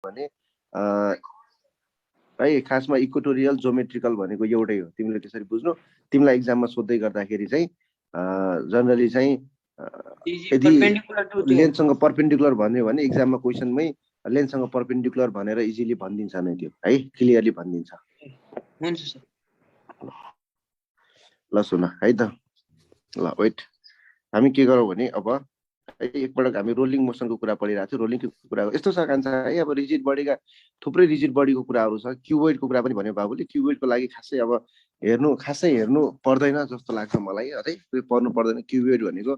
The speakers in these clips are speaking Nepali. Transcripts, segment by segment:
भने है खासमा इक्वेटोरियल जोमेट्रिकल भनेको एउटै हो, तिमीले त्यसरी बुझ्नु। तिमीलाई एक्जाममा सोध्दै गर्दाखेरि चाहिँ जनरली चाहिँ यदि लेन्थसँग पर्पेन्डिकुलर भन्यो भने एक्जाममा क्वेसनमै लेन्थसँग पर्पेन्डिकुलर भनेर इजिली भनिदिन्छ नै त्यो है, क्लियरली भनिदिन्छ। हुन्छ सर। ल सुन है त, ल वेट, हामी के गरौँ भने अब एकपटक हामी रोलिङ मोसनको कुरा पढिरहेको थियो। रोलिङको कुरा यस्तो छ कान्छ है, अब रिजिड बडीका थुप्रै रिजिड बडीको कुराहरू छ। क्युबोइडको कुरा पनि भन्यो बाबुले, क्युबोइडको लागि खासै हेर्नु पर्दैन जस्तो लाग्छ मलाई है, पढ्नु पर्दैन। क्युबोइड भनेको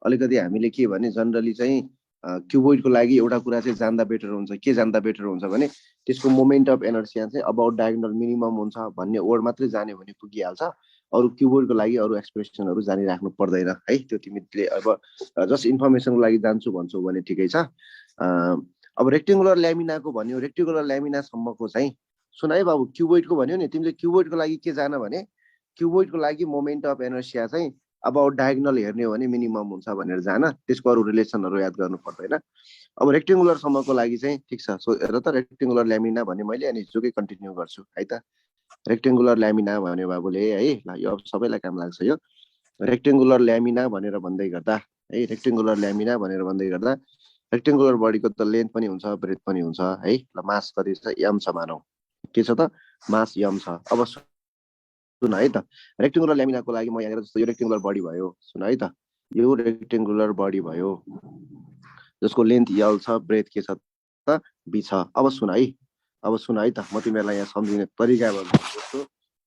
अलिकति हामीले के भने जनरली चाहिँ क्युबोइडको लागि एउटा कुरा चाहिँ जान्दा बेटर हुन्छ। के जान्दा बेटर हुन्छ भने त्यसको मोमेन्ट अफ इनर्सिया चाहिँ अबाउट डायगोनल मिनिमम हुन्छ भन्ने वर्ड मात्रै जान्यो भने पुगिहाल्छ। अरू क्युबोइडको लागि अरू एक्सप्रेसनहरू जानिराख्नु पर्दैन है। त्यो तिमीले अब जस्ट इन्फर्मेसनको लागि जान्छु भन्छौ भने ठिकै छ। अब रेक्टेङ्गुलर ल्यामिनाको भन्यो, रेक्टेङ्गुलर ल्यामिनासम्मको चाहिँ सुन है बाबु। क्युबोइडको भन्यो नि तिमीले, क्युबोइडको लागि के जान भने क्युबोइडको लागि मोमेन्ट अफ इनर्सिया चाहिँ अबाउट डायगोनल हेर्ने हो भने मिनिमम हुन्छ भनेर जान, त्यसको अरू रिलेसनहरू याद गर्नु पर्दैन। अब रेक्टेङ्गुलरसम्मको लागि चाहिँ ठिक छ। सो हेर त, रेक्टेङ्गुलर ल्यामिना भने मैले अनि हिजोकै कन्टिन्यू गर्छु है त। रेक्टेङ्गुलर ल्यामिना भन्यो बाबुले है, ल यो सबैलाई काम लाग्छ यो। रेक्टेङ्गुलर ल्यामिना भनेर भन्दै गर्दा है, रेक्टेङ्गुलर ल्यामिना भनेर भन्दै गर्दा रेक्टेङ्गुलर बडीको त लेन्थ पनि हुन्छ, ब्रेथ पनि हुन्छ है। ल मास कति छ, यम छ मानौ। के छ त, मास यम छ। अब सुन है त, रेक्टेङ्गुलर ल्यामिनाको लागि म यहाँनिर जस्तो यो रेक्टेङ्गुलर बडी भयो, सुन है त, यो रेक्टेङ्गुलर बडी भयो जसको लेन्थ यल छ, ब्रेथ के छ त, बी छ। अब सुन है त, म तिमीहरूलाई यहाँ सम्झिने तरिका जस्तो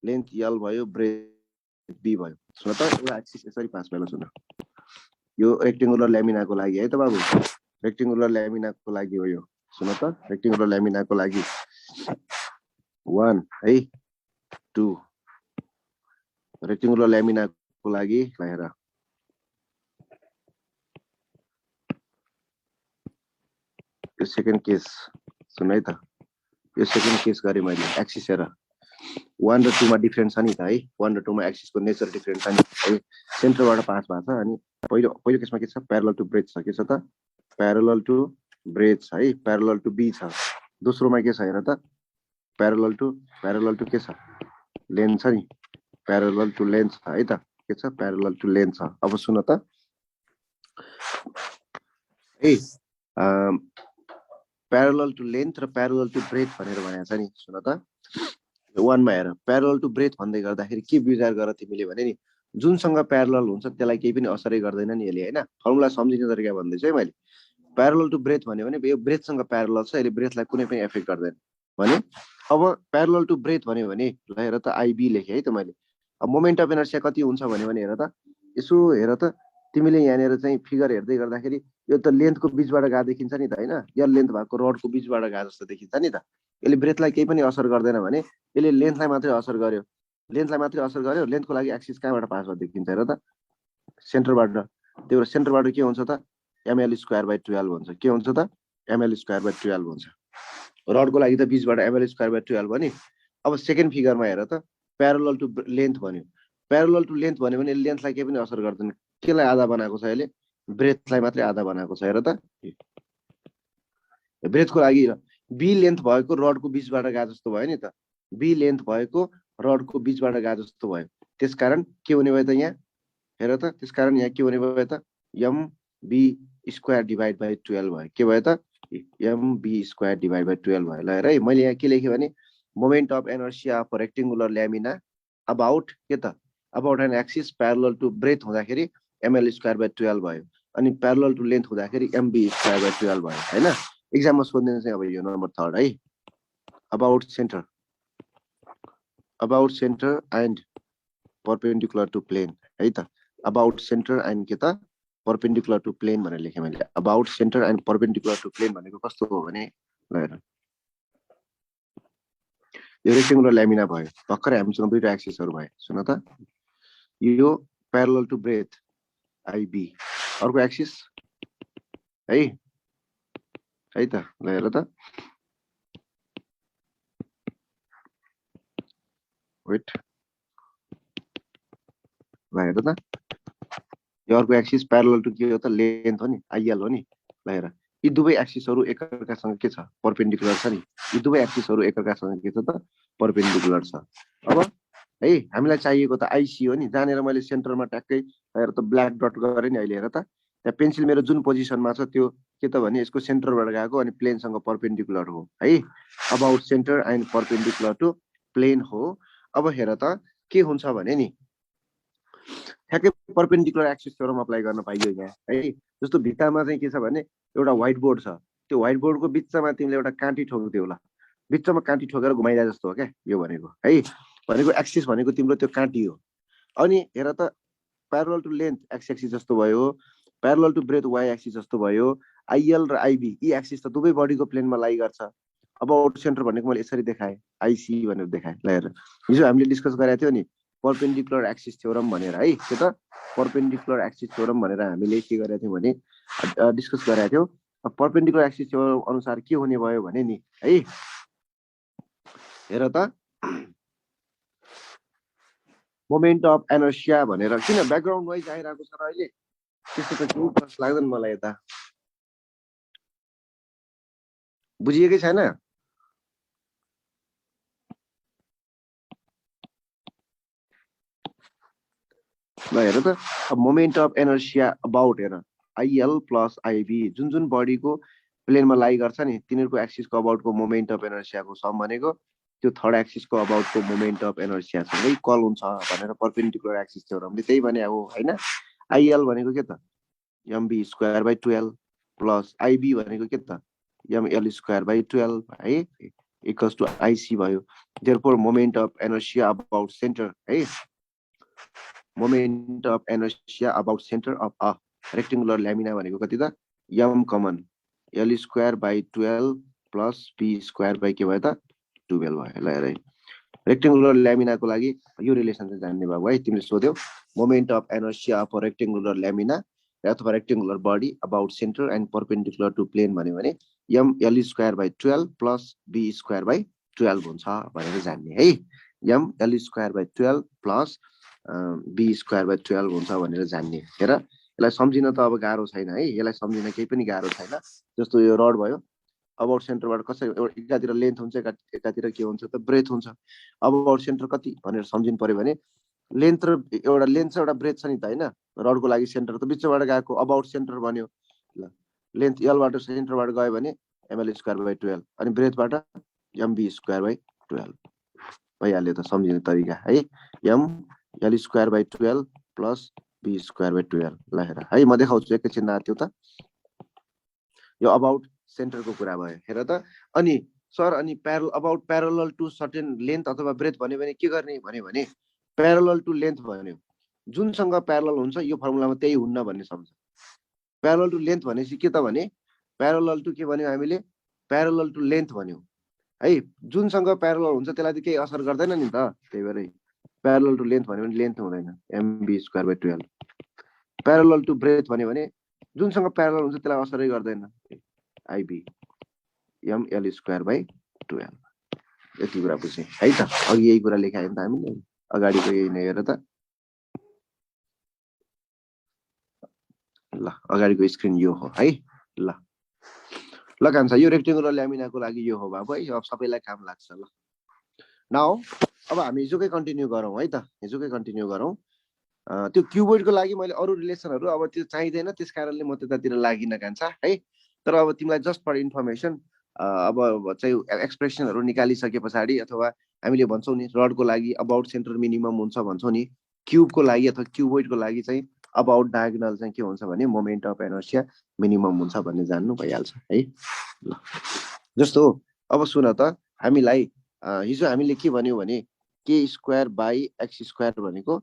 लेन्थ यल भयो, ब्रेथ बी भयो। सुन त, एउटा एक्सिस यसरी पास भयो। सुन, यो रेक्टेङ्गुलर ल्यामिनाको लागि है त बाबु, रेक्टेङ्गुलर ल्यामिनाको लागि हो यो। सुन त, रेक्टेङ्गुलर ल्यामिनाको लागि 1 है 2, रेक्टेङ्गुलर ल्यामिनाको लागि हेर यो सेकेन्ड केस। सुन है त, यो सेकेन्ड केस गरेँ मैले। एक्सिस हेर 1 र 2 मा डिफरेन्ट छ नि त है, 1 र 2 मा एक्सिसको नेचर डिफरेन्ट छ नि है। सेन्टरबाट पास भएको छ। अनि पहिलो केसमा के छ, प्यारलल टु ब्रेथ छ। के छ त, प्यारलल टु ब्रेथ छ है, प्यारलल टु बी छ। दोस्रोमा के छ हेर त, प्यारलल टु के छ, लेन्थ छ नि, प्यारलल टु लेन्थ छ है त। के छ, प्यारलल टु लेन्थ छ। अब सुन त है, प्यारलल टु लेन्थ र प्यारलल टु ब्रेथ भनेर भनेको छ नि। सुन त 1 मा हेर, प्यारलल टु ब्रेथ भन्दै गर्दाखेरि के विचार गर तिमीले भने नि, जुनसँग प्यारलल हुन्छ त्यसलाई केही पनि असरै गर्दैन नि यसले हैन। फर्मुला सम्झिने तरिका भन्दैछु है मैले। प्यारलल टु ब्रेथ भन्यो भने यो ब्रेथसँग प्यारलल छ, यसले ब्रेथलाई कुनै पनि एफेक्ट गर्दैन भने। अब प्यारलल टु ब्रेथ भन्यो भने ल हेर त, आइबी लेखेँ है त मैले। अब मोमेन्ट अफ इनर्सिया कति हुन्छ भन्यो भने हेर त, यसो हेर त तिमीले यहाँनिर चाहिँ फिगर हेर्दै गर्दाखेरि यो त लेन्थको बिचबाट गएको देखिन्छ नि त हैन, यो लेन्थ भएको रडको बिचबाट गएको जस्तो देखिन्छ नि त। यसले ब्रेथलाई केही पनि असर गर्दैन भने यसले लेन्थलाई मात्रै असर गर्यो, लेन्थको लागि एक्सिस कहाँबाट पास भएको देखिन्छ हेर त, सेन्टरबाट। त्यो सेन्टरबाट के हुन्छ त, ml²/12 हुन्छ। के हुन्छ त, ml²/12 हुन्छ। रडको लागि त बिचबाट ml²/12 हो नि। अब सेकेन्ड फिगरमा हेर त, प्यारलल टु लेन्थ भन्यो। प्यारलल टु लेन्थ भन्यो भने लेन्थलाई केही पनि असर गर्दैन। केलाई आधा बनाएको छ यसले, ब्रेथलाई मात्रै आधा बनाएको छ हेर त। ब्रेथको लागि बी लेन्थ भएको रडको बिचबाट गए जस्तो भयो नि त, बी लेन्थ भएको रडको बिचबाट गए जस्तो भयो। त्यसकारण के हुने भयो त यहाँ हेर त, त्यसकारण यहाँ के हुने भयो त, mb²/12 भयो। के भयो त, mb²/12 भयो। ल हेर है, मैले यहाँ के लेखेँ भने moment of inertia of rectangular lamina about के त, about an axis parallel to breadth हुँदाखेरि ml²/12 भयो। अनि प्यारलल टु लेन्थ हुँदाखेरि mb²/12 भयो हैन। एक्जाममा सोध्ने चाहिँ अब यो नम्बर 3 है, about centre and perpendicular to plane है त। अबाउट सेन्टर एन्ड के त, परपेन्डिकुलर टु प्लेन भनेर लेखेँ मैले। About centre and perpendicular to plane भनेको कस्तो हो भने ल हेर, यो रेक्टेङ्गुलर ल्यामिना भयो, भर्खरै हामीसँग दुईटा एक्सिसहरू भयो। सुन त, यो प्यारलल टु ब्रेथ आइबी, अर्को एक्सिस है त। ल हेर त, वेट, ल हेर त, यो अर्को एक्सिस प्यारलल टु के हो त, लेन्थ हो नि, आइएल हो नि। ल हेर, यी दुवै एक्सिसहरु एकअर्कासँग के छ परपेन्डिकुलर छ नि यी दुवै एक्सिसहरु एकअर्कासँग के छ त परपेन्डिकुलर छ अब है हामीलाई चाहिएको त आइसी हो नि जानेर मैले सेन्टरमा ट्याक्कै हेर त ब्ल्याक डट गरे नि अहिले हेर त त्यहाँ पेन्सिल मेरो जुन पोजिसनमा छ त्यो के त भने यसको सेन्टरबाट गएको अनि प्लेनसँग परपेन्डिकुलर हो है about centre and perpendicular to plane हो अब हेर त के हुन्छ भने नि ठ्याक्कै परपेन्डिकुलर एक्सिस थ्योरम अप्लाई गर्न पाइयो यहाँ है जस्तो भित्तामा चाहिँ के छ भने एउटा व्हाइट बोर्ड छ त्यो व्हाइट बोर्डको बिचमा तिमीले एउटा काँटी ठोक्दियौ ल बिचमा काँटी ठोकेर घुमाइदिए जस्तो हो क्या यो भनेको है भनेको एक्सिस भनेको तिम्रो त्यो काँटी हो अनि हेर त parallel to length X axis जस्तो भयो parallel to breadth Y axis जस्तो भयो आइएल र आइबी यी एक्सिस त दुवै बडीको प्लेनमा लाइ गर्छ अब आउट सेन्टर भनेको मैले यसरी देखाएँ आइसी भनेर देखाएँ ल हेर हिजो हामीले डिस्कस गरेको थियो नि परपेन्डिकुलर एक्सिस थ्योरम भनेर है के त परपेन्डिकुलर एक्सिस थ्योरम भनेर हामीले के गरेका थियौँ भने डिस्कस गरेका थियौँ परपेन्डिकुलर एक्सिस थ्योरम अनुसार के हुने भयो भने नि है हेर त मोमेन्ट अफ इनर्शिया भनेर किन ब्याकग्राउन्ड वाइज आइरहेको छ र अहिले त्यस्तो त केही फरक लाग्दैन मलाई यता बुझिएकै छैन ल हेर त मोमेन्ट अफ इनर्शिया अबाउट हेर आइएल प्लस आइबी जुन जुन बडीको प्लेनमा लाइ गर्छ नि तिनीहरूको एक्सिसको अबाउटको मोमेन्ट अफ इनर्शियाको सम भनेको त्यो थर्ड एक्सिसको अबाउटको मोमेन्ट अफ इनर्शियासँगै इक्वल हुन्छ भनेर परपेन्डिकुलर एक्सिस थ्योरमले त्यही भने हो हैन आइएल भनेको के त MB square by 12 plus IB भनेको के त एमएल स्क्वायर बाइ 12 है इक्वल्स टु आइसी भयो therefore moment of inertia about centre है moment of inertia about centre of a rectangular lamina भनेको कति त M common L square by 12 plus B square by के भयो त 12 भयो ल हेर रेक्टेंगुलर ल्यामिनाको लागि यो रिलेसन चाहिँ जान्ने बाबु है तिमीले सोध्यौ moment of inertia of rectangular lamina अथवा rectangular body about centre and perpendicular to plane भन्यो भने M L square by 12 plus B square by 12 हुन्छ भनेर जान्ने है M L square by 12 plus B square by 12 हुन्छ भनेर जान्ने हेर यसलाई सम्झिन त अब गाह्रो छैन है यसलाई सम्झिन केही पनि गाह्रो छैन जस्तो यो रड भयो अबाउट सेन्टरबाट कसरी एकातिर लेन्थ हुन्छ एकातिर के हुन्छ त ब्रेथ हुन्छ अबाउट सेन्टर कति भनेर सम्झिनु पर्यो भने लेन्थ र एउटा लेन्थ छ एउटा ब्रेथ छ नि त हैन रडको लागि सेन्टर त बिचबाट गएको अबाउट सेन्टर बन्यो ल लेन्थ एलबाट सेन्टरबाट गयो भने एमएल स्क्वायर बाइ 12 अनि ब्रेथबाट एमबी स्क्वायर बाइ 12 भइहाल्यो त सम्झिने तरिका है M L square by 12 plus B square by 12 ल हेर है म देखाउँछु एकैछिन नाथ्यो त यो अबाउट सेन्टरको कुरा भयो हेर त अनि सर अनि about parallel to certain length अथवा ब्रेथ भन्यो भने के गर्ने भन्यो भने प्यारलल टु लेन्थ भन्यो जुनसँग प्यारलल हुन्छ यो फर्मुलामा त्यही हुन्न भन्ने सम्झ प्यारलल टु लेन्थ भनेपछि के त भने प्यारलल टु के भन्यो हामीले प्यारलल टु लेन्थ भन्यो है जुनसँग प्यारलल हुन्छ त्यसलाई त केही असर गर्दैन नि त त्यही भएर प्यारलल टु लेन्थ भन्यो भने लेन्थ हुँदैन MB square by 12 parallel to breadth भन्यो भने जुनसँग प्यारलल हुन्छ त्यसलाई असरै गर्दैन आइबी एमएल स्क्वायर बाइ 12 यति कुरा बुझे है त अघि यही कुरा लेखायो नि त हामीले अगाडिको यही नै हेर त ल अगाडिको स्क्रिन यो हो है ल ल कान्छा यो रेक्टेंगुलर ल्यामिनाको लागि यो हो बाबु है अब सबैलाई काम लाग्छ ल नाउ अब हामी हिजोकै कन्टिन्यू गरौँ है त हिजोकै कन्टिन्यू गरौँ त्यो क्युबोइडको लागि मैले अरू रिलेसनहरू अब त्यो चाहिँदैन त्यस कारणले म त्यतातिर लागिन कान्छा है तर अब तिमीलाई जस्ट फर इन्फर्मेसन अब चाहिँ एक्सप्रेसनहरू निकालिसके पछाडि अथवा हामीले भन्छौँ नि रडको लागि अबाउट सेन्टर मिनिमम हुन्छ भन्छौँ नि क्युबको लागि अथवा क्युबोइडको लागि चाहिँ अबाउट डायगोनल चाहिँ के हुन्छ भने मोमेन्ट अफ इनर्शिया मिनिमम हुन्छ भन्ने जान्नु भइहाल्छ है ल जस्तो अब सुन त हामीलाई हिजो हामीले के भन्यौ भने K square by X square भनेको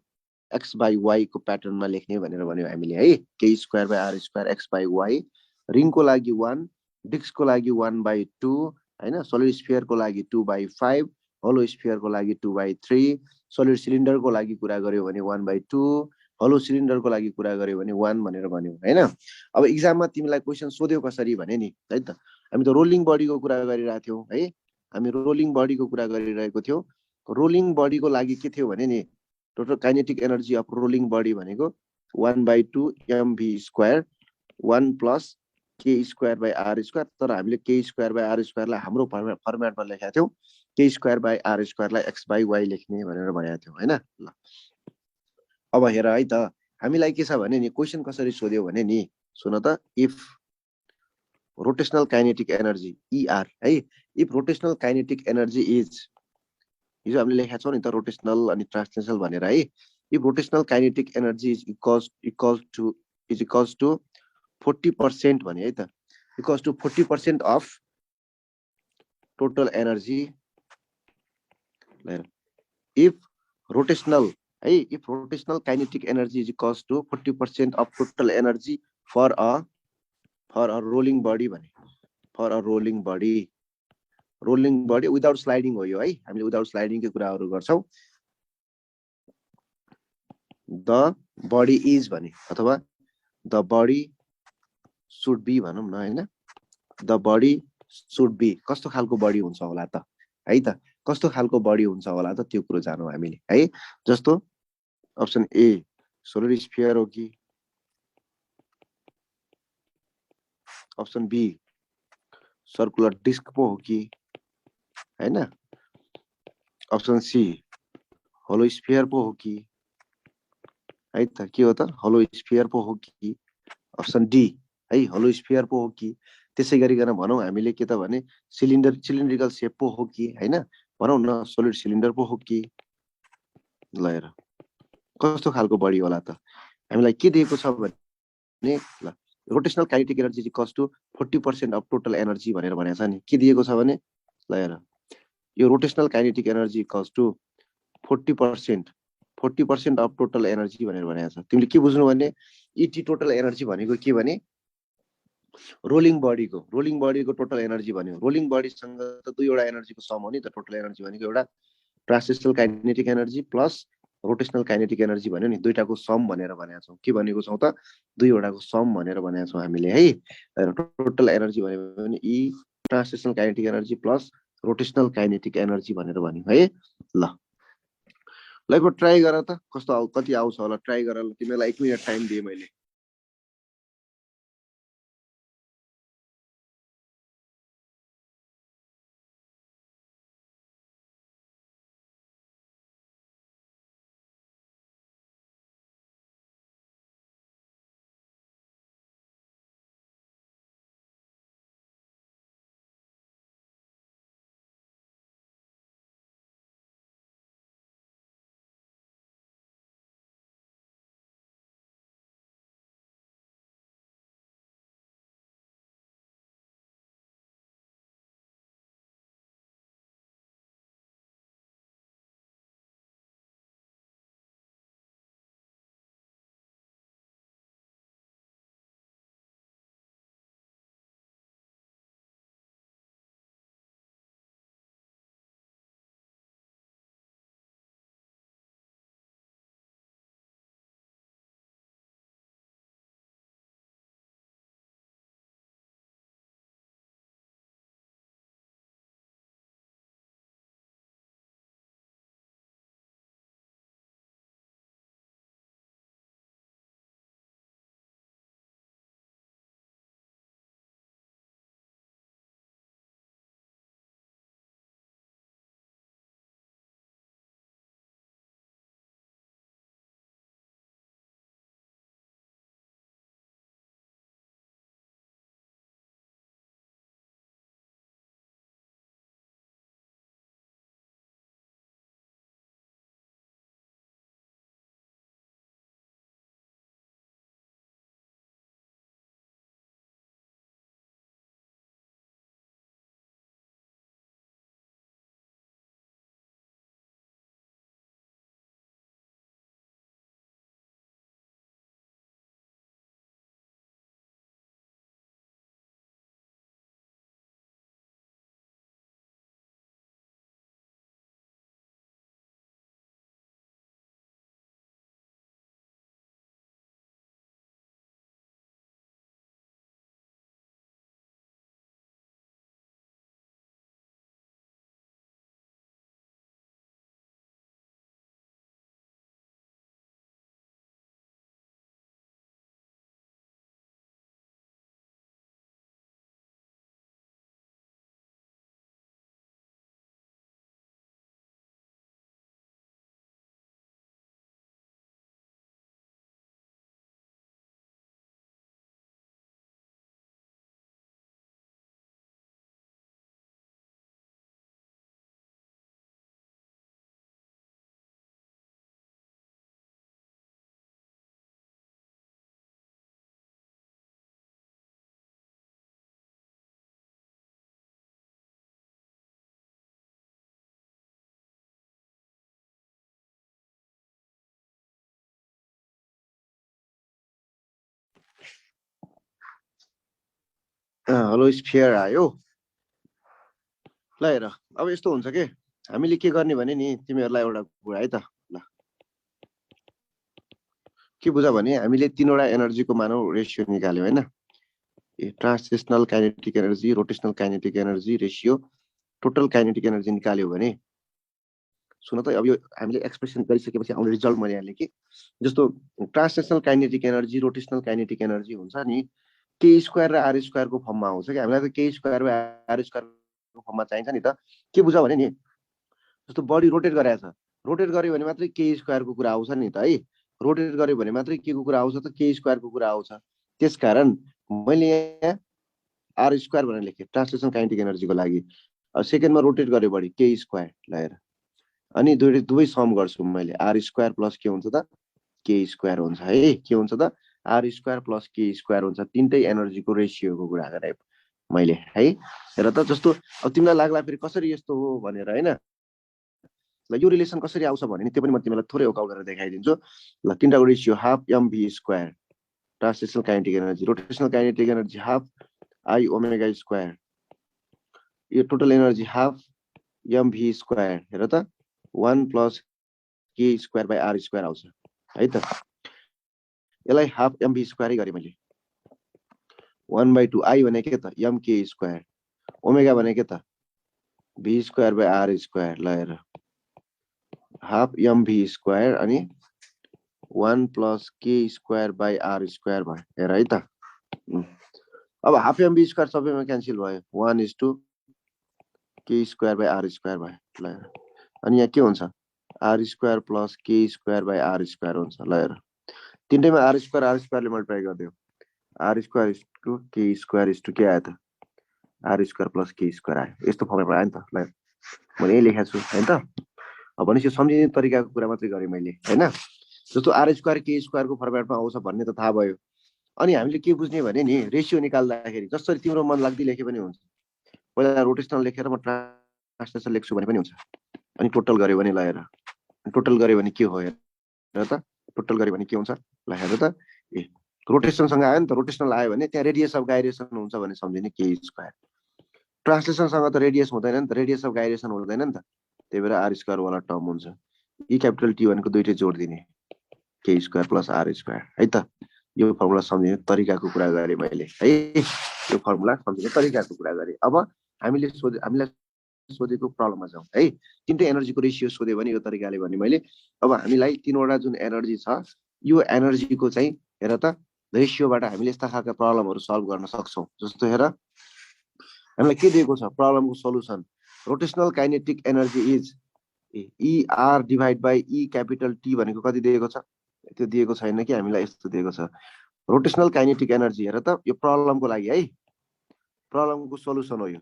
एक्स बाई वाई को प्याटर्नमा लेख्ने भनेर भन्यो हामीले है K square by R square X by Y रिङको लागि 1 डिस्कको लागि 1/2 हैन सोलिड स्फियरको लागि 2/5 होलो स्फियरको लागि 2/3 सोलिड सिलिन्डरको लागि कुरा गर्यो भने 1/2 होलो सिलिन्डरको लागि कुरा गर्यो भने 1 भनेर भन्यो हैन अब एक्जाममा तिमीलाई क्वेशन सोध्यो कसरी भने नि है त हामी त रोलिङ बडीको कुरा गरिरहेको थियौ है हामी रोलिङ बडीको कुरा गरिरहेको थियौ रोलिङ बडीको लागि के थियो भने नि total kinetic energy of rolling body भनेको 1/2 mv square 1 plus K square by R square, तर हामीले के स्क्वायर बाई आर स्क्वायरलाई हाम्रो फर्मेटमा लेखेका थियौँ, के स्क्वायर बाई आर स्क्वायरलाई एक्स बाई वाई लेख्ने भनेर भनेका थियौँ होइन। ल अब हेर है त, हामीलाई के छ भने नि क्वेसन कसरी सोध्यो भने नि, सुन त, if rotational kinetic energy ER है, if rotational kinetic energy is, हिजो हामीले लेखेका छौँ नि त रोटेशनल अनि ट्रान्सलेसनल भनेर है, if rotational kinetic energy is equals to 40% भने है त, equals to 40% of total energy, if rotational है, if rotational kinetic energy is equals to 40% of total energy for a rolling body भने, for a rolling body without sliding हो यो है, हामीले विदाउट स्लाइडिङकै कुराहरू गर्छौँ। द बडी इज भने, अथवा द बडी सुड बी भनौँ न होइन, द बडी सुड बी, कस्तो खालको बडी हुन्छ होला त है त, कस्तो खालको बडी हुन्छ होला त, त्यो कुरो जानौँ हामीले है। जस्तो अप्सन ए सोलर स्फियर हो कि, अप्सन बी सर्कुलर डिस्क पो हो कि हैन, अप्सन सी होलो स्फियर पो हो कि है त, के हो त, होलो स्फियर पो हो कि, अप्सन डी है होलो स्फियर पो हो कि, त्यसै गरिकन भनौँ हामीले के त भने सिलिन्ड्रिकल सेप पो हो कि हैन, भनौँ न सोलिड सिलिन्डर पो हो कि। ल हेर कस्तो खालको बडी होला त, हामीलाई के दिएको छ भने, ल rotational kinetic energy equals to 40% of total energy भनेर भनेको छ नि, के दिएको छ भने, ल हेर यो rotational kinetic energy equals to 40% of total energy भनेर भनेको छ। तिमीले के बुझ्नु भने, इटी टोटल एनर्जी भनेको के भने रोलिङ बडीको टोटल एनर्जी भन्यो, रोलिङ बडीसँग त दुईवटा एनर्जीको सम हो नि त, टोटल एनर्जी भनेको एउटा translational kinetic energy plus rotational kinetic energy भन्यो नि, दुईटाको सम भनेर भनेका छौँ। के भनेको छौँ त, दुईवटाको सम भनेर भनेका छौँ हामीले है। टोटल एनर्जी भनेको भने E translational kinetic energy plus rotational kinetic energy भनेर भन्यो है। ल ल एकपल्ट ट्राई गर त, कस्तो कति आउँछ होला ट्राई गर, तिमीलाई 1 मिनट टाइम दिएँ मैले। होलो स्फियर आयो। ल हेर अब यस्तो हुन्छ के हामीले के गर्ने भने नि तिमीहरूलाई एउटा कुरा है त ल के बुझ भने हामीले तीनवटा एनर्जीको मानौ रेसियो निकाल्यौ हैन translational kinetic energy rotational kinetic energy ratio total kinetic energy निकाल्यौ भने सुन त अब यो हामीले एक्सप्रेसन गरिसकेपछि आउने रिजल्ट मैले हालेँ कि जस्तो translational kinetic energy rotational kinetic energy हुन्छ नि के स्क्वायर र आर स्क्वायरको फर्ममा आउँछ कि हामीलाई त के स्क्वायर र आर स्क्वायरको फर्ममा चाहिन्छ नि त के बुझ भने नि जस्तो बडी रोटेट गरेको छ रोटेट गर्यो भने मात्रै के स्क्वायरको कुरा आउँछ नि त है रोटेट गर्यो भने मात्रै के को कुरा आउँछ त के स्क्वायरको कुरा आउँछ त्यसकारण मैले यहाँ आर स्क्वायर भनेर लेखेँ ट्रान्सलेसन काइनेटिक एनर्जीको लागि सेकेन्डमा रोटेट गर्यो बडी के स्क्वायर लगाएर अनि दुवै सम गर्छु मैले आर स्क्वायर प्लस के हुन्छ त के स्क्वायर हुन्छ है के हुन्छ त are square plus K square हुन्छ तीनटै एनर्जीको रेसियोको कुरा गरे मैले है हेर त जस्तो अब तिमीलाई लाग्ला फेरि कसरी यस्तो हो भनेर हैन ल यो रिलेसन कसरी आउँछ भने नि त्यो पनि म तिमीलाई थोरै वर्कआउट गरेर देखाइदिन्छु ल तीनटाको ratio half mv square translational kinetic energy rotational kinetic energy half I omega square यो total energy half mv square हेर त 1 plus K square by R square आउँछ है त यसलाई हाफ mv स्क्वायर गरे मैले 1/2 आई भने के त mk स्क्वायर ओमेगा भने के त v square by R square ल हेर हाफ mv स्क्वायर अनि 1 plus K square by R square भयो हेर है त अब हाफ mv स्क्वायर सबैमा क्यान्सल भयो 1:2 के स्क्वायर बाई आर स्क्वायर भयो ल अनि यहाँ के हुन्छ are square plus K square by R square हुन्छ ल हेर तीनटैमा आर स्क्वायरले मल्टिप्लाई गरिदियो आर स्क्वायर इज टु के स्क्वायर इज टु के आयो त are square plus K square आयो यस्तो फर्ममा आयो नि त ल मैले यही लेखेको छु हैन त अब भनेपछि सम्झिने तरिकाको कुरा मात्रै गरेँ मैले हैन जस्तो आर स्क्वायर के स्क्वायरको फर्मेटमा आउँछ भन्ने त थाहा भयो अनि हामीले के बुझ्ने भने नि रेसियो निकाल्दाखेरि जसरी तिम्रो मन लाग्दै लेखे पनि हुन्छ पहिला रोटेशनल लेखेर म ट्रान्सलेसन लेख्छु भने पनि हुन्छ अनि टोटल गर्यो भने ल हेर टोटल गर्यो भने के हो हेर त टोटल गर्यो भने के हुन्छ ल हेर त ए रोटेसनसँग आयो नि त रोटेसनल आयो भने त्यहाँ रेडियस अफ गाइरेसन हुन्छ भने सम्झिने के स्क्वायर ट्रान्सलेसनसँग त रेडियस हुँदैन नि त रेडियस अफ गाइरेसन हुँदैन नि त त्यही भएर आर स्क्वायर वाला टर्म हुन्छ ई क्यापिटल टी भनेको दुईटै जोड दिने के स्क्वायर प्लस आर स्क्वायर है त यो फर्मुला सम्झिने तरिकाको कुरा गरेँ मैले है यो फर्मुला सम्झिने तरिकाको कुरा गरेँ अब हामीलाई सोधेको प्रब्लममा जाउँ है तीनटै एनर्जीको रेसियो सोध्यो भने यो तरिकाले भने मैले अब हामीलाई तीनवटा जुन एनर्जी छ यो एनर्जीको चाहिँ हेर त रेसियोबाट हामीले यस्ता खालका प्रब्लमहरू सल्भ गर्न सक्छौँ जस्तो हेर हामीलाई के दिएको छ प्रब्लमको solution rotational kinetic energy is ER divide by E capital T भनेको कति दिएको छ त्यो दिएको छैन कि हामीलाई यस्तो दिएको छ रोटेशनल काइनेटिक एनर्जी हेर त यो प्रब्लमको लागि है प्रब्लमको सोलुसन हो यो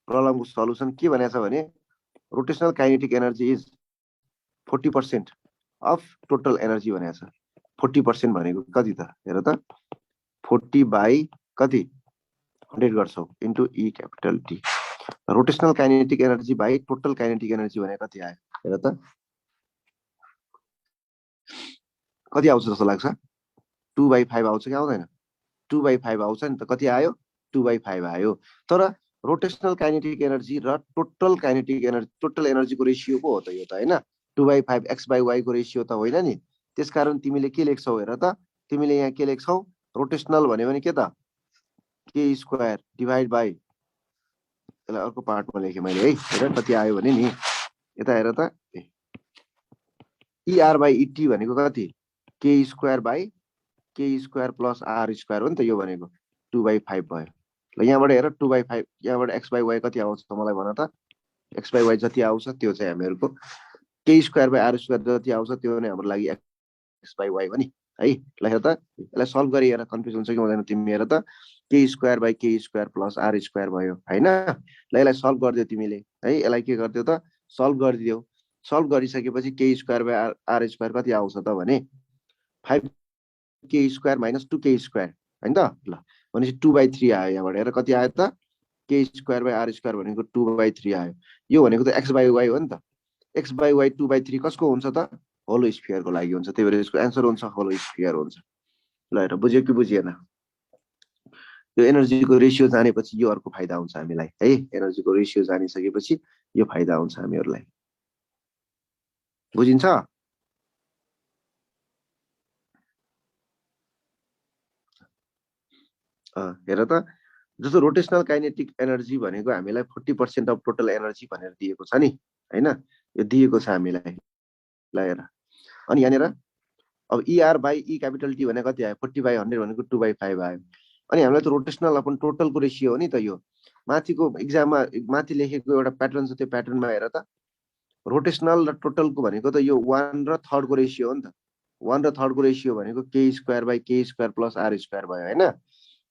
प्रब्लमको सोलुसन के भनेको छ भने rotational kinetic energy is 40% of total energy भनेको छ 40% भनेको कति त हेर त 40 बाई कति 100 गर्छौ into E capital T rotational kinetic energy by total kinetic energy भनेको कति आयो हेर त कति आउँछ जस्तो लाग्छ 2/5 आउँछ कि आउँदैन 2/5 आउँछ नि त कति आयो 2/5 आयो तर रोटेशनल काइनेटिक एनर्जी र टोटल काइनेटिक एनर्जी टोटल एनर्जीको रेसियो पो हो त यो त हैन 2/5 x/y को रेसियो त होइन नि त्यसकारण तिमीले के लेख्छौ हेर त तिमीले यहाँ के लेख्छौ रोटेशनल भन्यो भने के त के स्क्वायर डिभाइड बाई यसलाई अर्को पार्टमा लेखेँ मैले है हेर कति आयो भने नि यता हेर त ER बाई ET भनेको कति के square by K square plus R square हो नि त यो भनेको 2/5 भयो ल यहाँबाट हेर 2/5 यहाँबाट x/y कति आउँछ त मलाई भन त x/y जति आउँछ त्यो चाहिँ हामीहरूको के स्क्वायर बाई आर स्क्वायर जति आउँछ त्यो नै हाम्रो लागि x/y हो नि है ल हेर त यसलाई सल्भ गरी हेर कन्फ्युज हुन्छ कि हुँदैन तिमी हेर त के square by K square plus R square भयो हैन ल यसलाई सल्भ गरिदियो तिमीले है यसलाई के गरिदियो त सल्भ गरिदियो सल्भ गरिसकेपछि के स्क्वायर बाई आर स्क्वायर कति आउँछ त भने 5 के स्क्वायर माइनस 2 के स्क्वायर हैन त ल भनेपछि 2/3 आयो यहाँबाट हेर कति आयो त के स्क्वायर बाई आर स्क्वायर भनेको 2/3 आयो यो भनेको त x/y हो नि त x/y 2/3 कसको हुन्छ त होलो स्फियरको लागि हुन्छ त्यही भएर यसको आन्सर हुन्छ होलो स्फियर हुन्छ ल हेर बुझ्यो कि बुझिएन यो एनर्जीको रेसियो जानेपछि यो अर्को फाइदा हुन्छ हामीलाई है। एनर्जीको रेसियो जानिसकेपछि यो फाइदा हुन्छ हामीहरूलाई। बुझिन्छ? हेर त, जस्तो रोटेसनल काइनेटिक एनर्जी भनेको हामीलाई 40% अफ टोटल एनर्जी भनेर दिएको छ नि हैन, यो दिएको छ हामीलाई ल हेर। अनि यहाँनिर अब ER by E capital T भनेको कति आयो? 40/100 भनेको 2/5 आयो। अनि हामीलाई त रोटेसनल अपन टोटलको रेसियो हो नि त यो। माथिको एक्जाममा माथि लेखेको एउटा प्याटर्न छ, त्यो प्याटर्नमा हेर त, रोटेसनल र टोटलको भनेको त यो 1 र 3 को रेसियो हो नि त। 1 र 3 को रेसियो भनेको k² प्लस r² भयो हैन।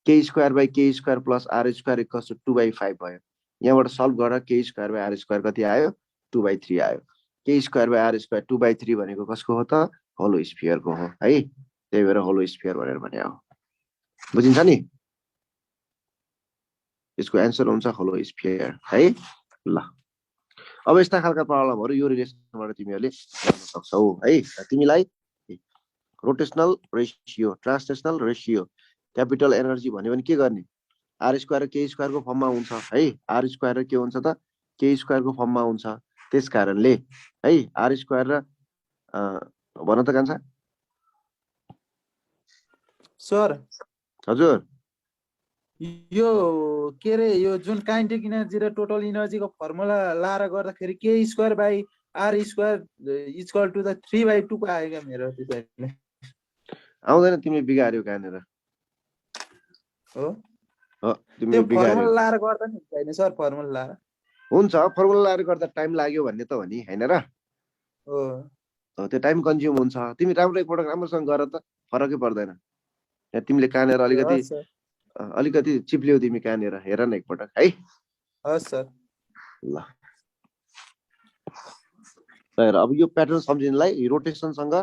k² plus r² equals to 2/5 भयो। यहाँबाट सल्भ गरेर k² कति आयो? 2/3 आयो। k² 2/3 भनेको कसको हो त? होलो स्फियरको हो है। त्यही भएर होलो स्फियर भनेर भने हो। बुझिन्छ नि? यसको एन्सर हुन्छ होलो स्फियर है। ल अब यस्ता खालका प्रब्लमहरु यो रिलेसनबाट तिमीहरूले गर्न सक्छौ है। तिमीलाई rotational ratio, translational ratio, capital energy भन्यो भने के गर्ने? r² र k² को फर्ममा हुन्छ है। r² र के हुन्छ त? k² को फर्ममा हुन्छ। त्यस कारणले है r² र भन त कान्छा सर हजुर, यो के रे, यो जुन काइनेटिक एनर्जी र टोटल एनर्जीको फर्मुला लाएर गर्दाखेरि k² इक्वल टु द 3/2 को आयो क्या मेरो त्यसैले। आउँदैन, तिमीले बिगार्यो कहाँनिर हो तिमीले बिगार्यो। फर्मुला लाएर गर्दा नि हैन सर, फर्मुला लाएर हुन्छ, फर्मुला लाएर गर्दा टाइम लाग्यो भन्ने त हो नि हैन र? हो त्यो टाइम कन्ज्युम हुन्छ। तिमी राम्रो एकपटक राम्रोसँग गर त, फरकै पर्दैन। तिमीले कहाँनिर अलिकति चिप्लियौ तिमी कहाँनिर, हेर न एकपटक है। हस् सर। ल हेर, अब यो प्याटर्न सम्झिनलाई रोटेसनसँग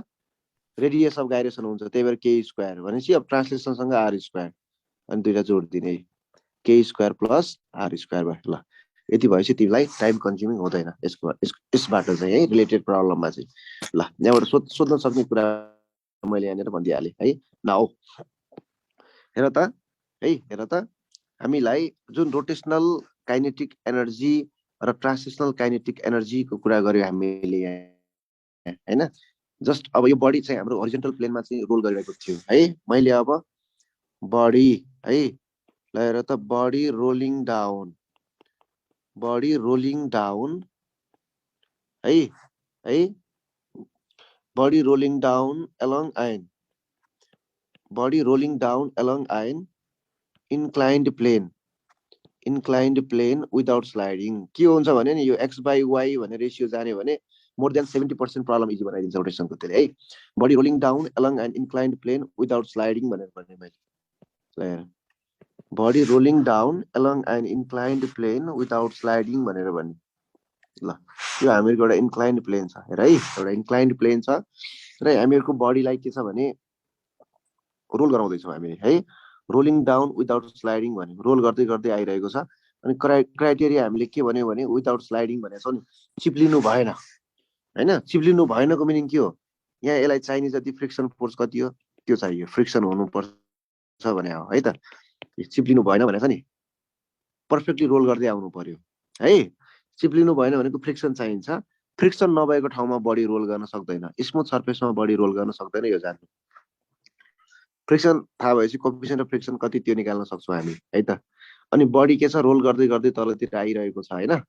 रेडियस अफ गाइरेसन हुन्छ, त्यही भएर k² भनेपछि अब ट्रान्सलेसनसँग r² अनि दुईटा जोड दिने k² प्लस r² भयो। ल यति भएपछि तिमीलाई टाइम कन्ज्युमिङ हुँदैन यसबाट चाहिँ है, रिलेटेड प्रब्लममा चाहिँ। ल यहाँबाट सोध्न सक्ने कुरा मैले यहाँनिर भनिदिइहालेँ है। नाउ हेर त है, हेर त, हामीलाई जुन रोटेसनल काइनेटिक एनर्जी र ट्रान्सलेसनल काइनेटिक एनर्जीको कुरा गर्यो हामीले यहाँ हैन। जस्ट अब यो बडी चाहिँ हाम्रो होरिजोन्टल प्लेनमा चाहिँ रोल गरिरहेको थियो है। मैले अब बडी है, ल हेर त, बडी रोलिङ डाउन है है, बडी रोलिङ डाउन अलोङ आइन, बडी रोलिङ डाउन अलोङ आइन इन्क्लाइन्ड प्लेन विदाउट स्लाइडिङ। के हुन्छ भने नि यो x/y भन्ने रेसियो जाने भने मोर देन 70% प्रब्लम इजी बनाइदिन्छ रोटेसनको त्यसले है। Body rolling down along an inclined plane without sliding भनेर भने मैले, body rolling down along an inclined plane without sliding भनेर भने। ल यो हामीहरूको एउटा इन्क्लाइन्ड प्लेन छ हेर है, एउटा इन्क्लाइन्ड प्लेन छ र हामीहरूको बडीलाई के छ भने रोल गराउँदैछौँ हामीले है। रोलिङ डाउन विदाउट स्लाइडिङ भनेको रोल गर्दै गर्दै आइरहेको छ। अनि क्राइटेरिया हामीले के भन्यो भने विदाउट स्लाइडिङ भनेको छ नि, चिप्लिनु भएन हैन। चिप्लिनु भएनको मिनिङ के हो? यहाँ यसलाई चाहिने जति फ्रिक्सन फोर्स कति हो त्यो चाहियो, फ्रिक्सन हुनुपर्छ भने हो है त। चिप्लिनु भएन भनेको नि पर्फेक्टली रोल गर्दै आउनु पर्यो है। चिप्लिनु भएन भनेको फ्रिक्सन चाहिन्छ। फ्रिक्सन नभएको ठाउँमा बडी रोल गर्न सक्दैन, स्मुथ सर्फेसमा बडी रोल गर्न सक्दैन, यो जान्नु। फ्रिक्सन थाहा भएपछि कोएफिसिएन्ट अफ फ्रिक्सन कति त्यो निकाल्न सक्छौँ हामी है त। अनि बडी के छ, रोल गर्दै गर्दै तलतिर आइरहेको छ हैन।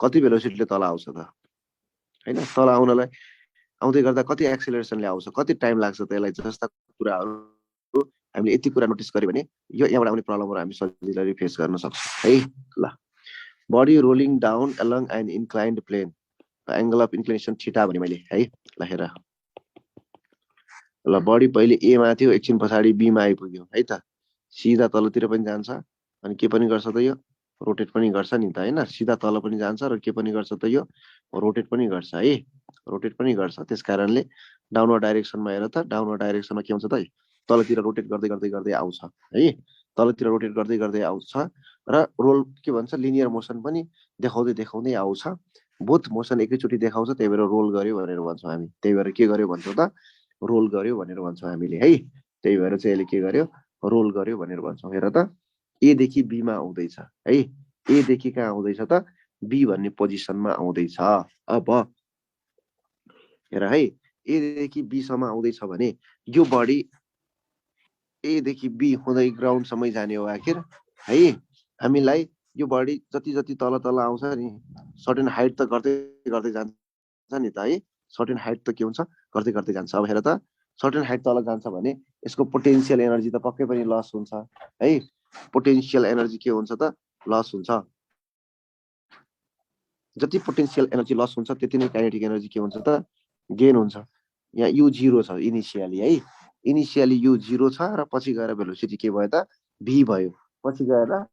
कति भेलोसिटीले तल आउँछ त हैन? तल आउनलाई आउँदै गर्दा कति एक्सेलरेसनले आउँछ, कति टाइम लाग्छ त्यसलाई जस्ता कुराहरू हामीले यति कुरा नोटिस गर्यो भने यो यहाँबाट आउने प्रब्लमहरू हामी सजिलै फेस गर्न सक्छौँ है। ल body rolling down along an inclined plane, angle of inclination theta भने मैले है। ल हेर, ल बडी पहिले ए मा थियो, एकछिन पछाडि बी मा आइपुग्यो है त। सिधा तलतिर पनि जान्छ अनि के पनि गर्छ त यो, रोटेट पनि गर्छ नि त हैन। सिधा तल पनि जान्छ र के पनि गर्छ त यो, रोटेट पनि गर्छ है, रोटेट पनि गर्छ। त्यस कारणले डाउनवर्ड डाइरेक्सनमा हेर त, डाउनवर्ड डाइरेक्सनमा के हुन्छ त, तलतिर रोटेट गर्दै गर्दै गर्दै आउँछ है। तलतिर रोटेट गर्दै गर्दै आउँछ र रोल के भन्छ, लिनियर मोसन पनि देखाउँदै देखाउँदै आउँछ। बोथ मोसन एकैचोटि देखाउँछ, त्यही भएर रोल गर्यो भनेर भन्छौँ हामी। त्यही भएर के गर्यो भन्छौँ त, रोल गर्यो भनेर भन्छौँ हामीले है। त्यही भएर चाहिँ यसले के गर्यो, रोल गर्यो भनेर भन्छौँ। हेर त, ए देखि बी मा आउँदैछ है, ए देखि कहाँ आउँदैछ त बी भन्ने पोजिसनमा आउँदैछ। अब हेर है, ए देखि बी सम्म आउँदैछ भने यो बडी ए देखि बी हुँदै ग्राउन्ड सम्मै जाने हो आखिर है। हामीलाई यो बडी जति जति तल तल आउँछ नि सर्टेन हाइट त गर्दै गर्दै जान्छ नि त है, सर्टेन हाइट त के हुन्छ गर्दै गर्दै जान्छ। अब हेर त सर्टेन हाइट तल जान्छ भने यसको पोटेन्सियल एनर्जी त पक्कै पनि लस हुन्छ है, पोटेन्सियल एनर्जी के हुन्छ त लस हुन्छ। जति पोटेन्सियल एनर्जी लस हुन्छ त्यति नै काइनेटिक एनर्जी के हुन्छ त गेन हुन्छ। यहाँ यु 0 छ इनिसियली है, इनिसियली यु 0 छ र पछि गएर भेलोसिटी के भयो त भी भयो, पछि गएर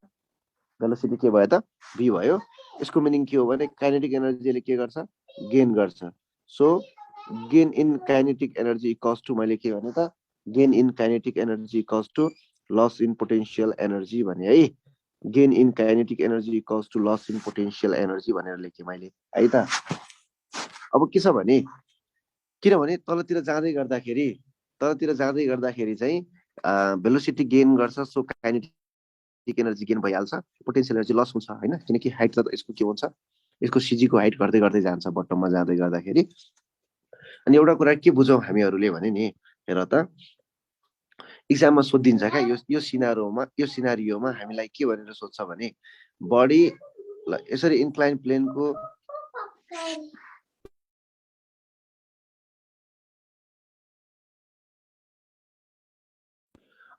भेलोसिटी के भयो त भी भयो। यसको मिनिङ के हो भने काइनेटिक एनर्जीले के गर्छ गेन गर्छ। So gain in kinetic energy equals to मैले के भने त gain in kinetic energy equals to loss in potential energy भने है, gain in kinetic energy equals to loss in potential energy भनेर लेखेँ मैले है त। अब के छ भने किनभने तलतिर जाँदै गर्दाखेरि चाहिँ भेलोसिटी गेन गर्छ, सो काइनेटिक एनर्जी गेन भइहाल्छ, पोटेन्सियल एनर्जी लस हुन्छ होइन, किनकि हाइट त यसको के हुन्छ यसको सिजीको हाइट गर्दै गर्दै जान्छ बटममा जाँदै गर्दाखेरि। अनि एउटा कुरा के बुझौँ हामीहरूले भने नि हेर त इक्जाममा सोधिन्छ क्या यो सिनारियोमा हामीलाई के भनेर सोध्छ भने बडी यसरी इन्क्लाइन प्लेनको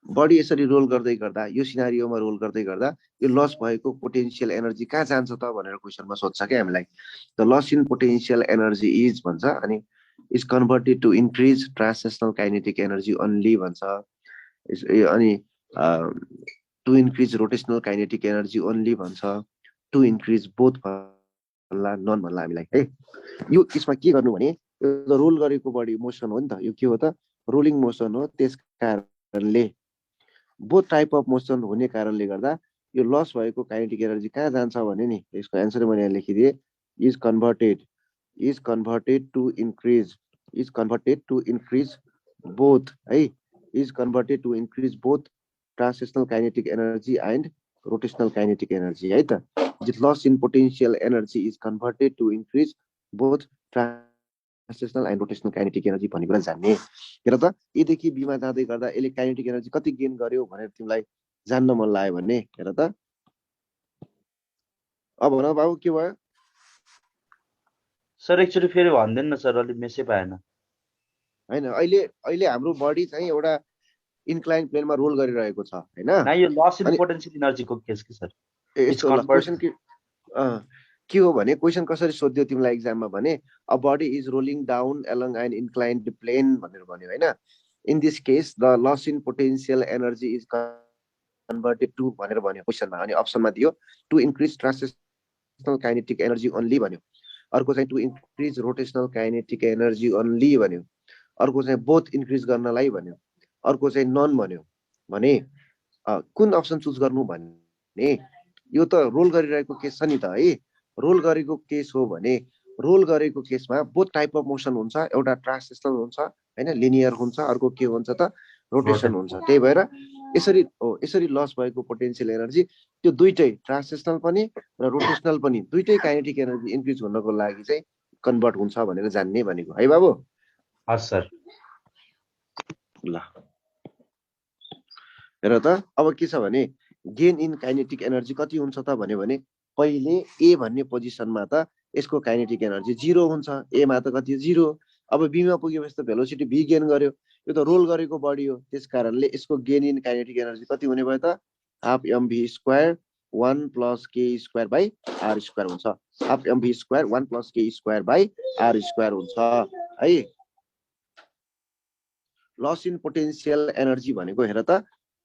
बडी यसरी रोल गर्दै गर्दा यो सिनारियोमा रोल गर्दै गर्दा यो लस भएको पोटेन्सियल एनर्जी कहाँ जान्छ त भनेर क्वेसनमा सोध्छ क्या हामीलाई। The loss in potential energy is भन्छ, अनि is converted to increase translational kinetic energy only भन्छ, अनि to increase rotational kinetic energy only भन्छ, टु इन्क्रिज बोथ भन्ला नन भन्ला हामीलाई है। यो यसमा के गर्नु भने यो रोल गरेको बडी मोसन हो नि त, यो के हो त रोलिङ मोसन हो, त्यस कारणले बोथ टाइप अफ मोसन हुने कारणले गर्दा यो लस भएको काइनेटिक एनर्जी कहाँ जान्छ भने नि यसको एन्सर मैले लेखिदिएँ is converted to increase both है, is converted to increase both translational kinetic energy and rotational kinetic energy है त। Loss in potential energy is converted to increase both translational and rotational kinetic energy भन्ने कुरा जान्ने। हेर त एदेखि बीमा जाँदै गर्दा यसले काइनेटिक एनर्जी कति गेन गर्यो भनेर तिमीलाई जान्न मन लाग्यो भने हेर त अब भन बाबु के भयो सर एकचोटि फेरि भन्दैन न सर, अलि मेसै पाएन हैन। अहिले हाम्रो बडी चाहिँ एउटा इन्क्लाइन प्लेनमा रोल गरिरहेको छ हैन। यो लस इन पोटेन्शियल एनर्जीको केस के सर? यस्तो क्वेशन के हो भने क्वेशन कसरी सोध्यो तिमीलाई एक्जाममा भने a body is rolling down along an inclined plane भनेर भन्यो हैन। In this case the loss in potential energy is converted to भनेर भन्यो क्वेसनमा, अनि अप्सनमा दियो to increase translational kinetic energy only भन्यो, अर्को चाहिँ to increase rotational kinetic energy only भन्यो, अर्को चाहिँ बोथ इन्क्रिज गर्नलाई भन्यो, अर्को चाहिँ नन भन्यो। भने कुन अप्सन चुज गर्नु भने यो त रोल गरिरहेको केस छ नि त है, रोल गरेको केस हो भने रोल गरेको केसमा बोथ टाइप अफ मोसन हुन्छ, एउटा ट्रान्सलेसनल हुन्छ हैन लिनियर हुन्छ, अर्को के हुन्छ त रोटेसन हुन्छ। त्यही भएर यसरी लस भएको पोटेन्शियल एनर्जी त्यो दुईटै ट्रान्सलेसनल पनि र रोटेसनल पनि दुईटै काइनेटिक एनर्जी इन्क्रिज हुनको लागि चाहिँ कन्भर्ट हुन्छ भनेर जान्ने भनेको है बाबु। हस् सर। ल हेर त अब के छ भने गेन इन काइनेटिक एनर्जी कति हुन्छ त भन्यो भने पहिले ए भन्ने पोजिसनमा त यसको काइनेटिक एनर्जी 0 हुन्छ, ए मा त कति 0। अब बी मा पुगेपछि त भेलोसिटी बी गेन गर्यो, यो त रोल गरेको बडी हो, त्यस कारणले यसको गेन इन काइनेटिक एनर्जी कति हुने भयो त half mv square 1 plus K square by R square हुन्छ। Half mv square 1 plus K square by R square हुन्छ है। लस इन पोटेन्शियल एनर्जी भनेको हेर त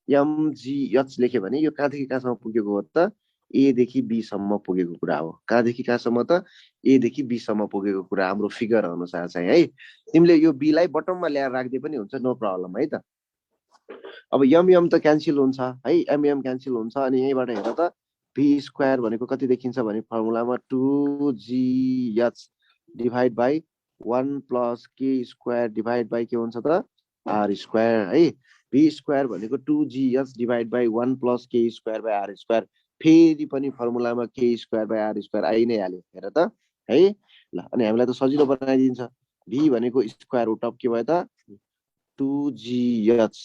mgh लेख्यो भने यो कहाँदेखि कहाँसम्म पुगेको हो त ए देखि बी सम्म पुगेको कुरा हो। कहाँदेखि कहाँसम्म त ए देखि बी सम्म पुगेको कुरा हाम्रो फिगर अनुसार चाहिँ है। तिमीले यो बी लाई बटममा ल्याएर राख्दै पनि हुन्छ, नो प्रब्लम है त। अब एम त क्यान्सल हुन्छ है, एम क्यान्सल हुन्छ, अनि यहीँबाट हेर त भी स्क्वायर भनेको कति देखिन्छ भने फर्मुलामा 2gh divide by 1 plus K square divide by के हुन्छ त आर स्क्वायर है। v स्क्वायर भनेको 2gs divide by 1 plus K square by R square. फेरि पनि फर्मुलामा के स्क्वायर बाई आर स्क्वायर आइ नै हाल्यो हेर त है। ल अनि हामीलाई त सजिलो बनाइदिन्छ। v भनेको स्क्वायर रुट अफ के भयो त 2gh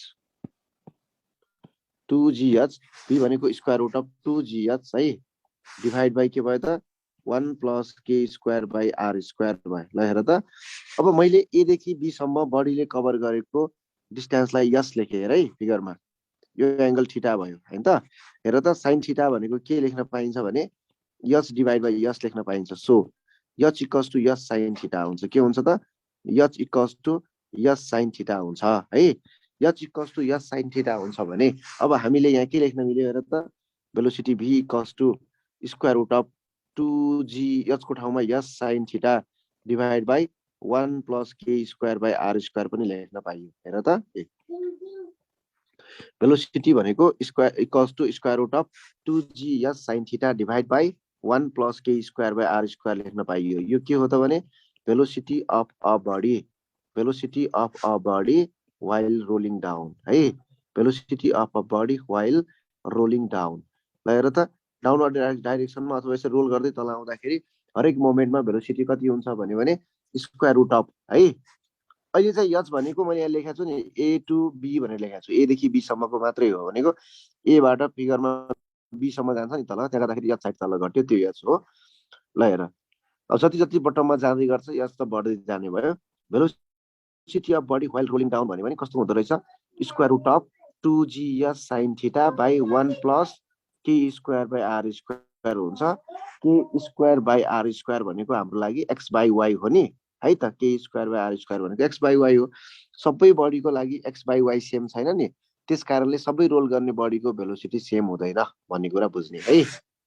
2gh v भनेको स्क्वायर रुट अफ 2gh है डिभाइड बाई के भयो त 1 plus K square by R square भयो। ल हेर त अब मैले ए देखि बी सम्म बडीले कभर गरेको डिस्टेन्सलाई यस लेखेँ हेर है फिगरमा। यो एंगल थीटा भयो हैन त। हेर त sin थीटा भनेको के लेख्न पाइन्छ भने यस डिभाइड बाई यस लेख्न पाइन्छ। So h equals to S sin theta हुन्छ। के हुन्छ त h equals to S sin theta हुन्छ है। h equals to S sin theta हुन्छ भने अब हामीले यहाँ के लेख्न मिल्यो हेर त velocity v equals to square root of 2gh को ठाउँमा S sin theta divide by 1 plus K square by R square पनि लेख्न पाइयो हेर त। भेलोसिटी भनेको square equals to square root of 2gh sin theta divide by 1 plus K square by R square लेख्न पाइयो। यो के हो त भने velocity of a body while rolling down है। Velocity of a body while rolling down. ल हेर त डाउनवर्ड डाइरेक्सनमा अथवा यसरी रोल गर्दै तल आउँदाखेरि हरेक मोमेन्टमा भेलोसिटी कति हुन्छ भने स्क्वायर रुट अफ है। अहिले चाहिँ यच भनेको मैले यहाँ लेखेको छु नि ए टु बी भनेर लेखेको छु। ए देखि बी सम्मको मात्रै हो भनेको एबाट फिगरमा बी सम्म जान्छ नि तल त्यहाँ गर्दाखेरि यच साइड तल घट्यो त्यो यच हो। ल हेर अब जति जति बटममा जाँदै गर्छ यच त बढ्दै जाने भयो। Velocity of body while rolling down भन्यो भने कस्तो हुँदो रहेछ square root of 2gh sin theta by 1 plus K square by R square हुन्छ। K square by R square भनेको हाम्रो लागि एक्स बाई वाई हो नि है त। के स्क्वायर बाई आर स्क्वायर भनेको एक्स बाई वाई हो। सबै बडीको लागि एक्स बाई वाई सेम छैन नि त्यस कारणले सबै रोल गर्ने बडीको भेलोसिटी सेम हुँदैन भन्ने कुरा बुझ्ने है।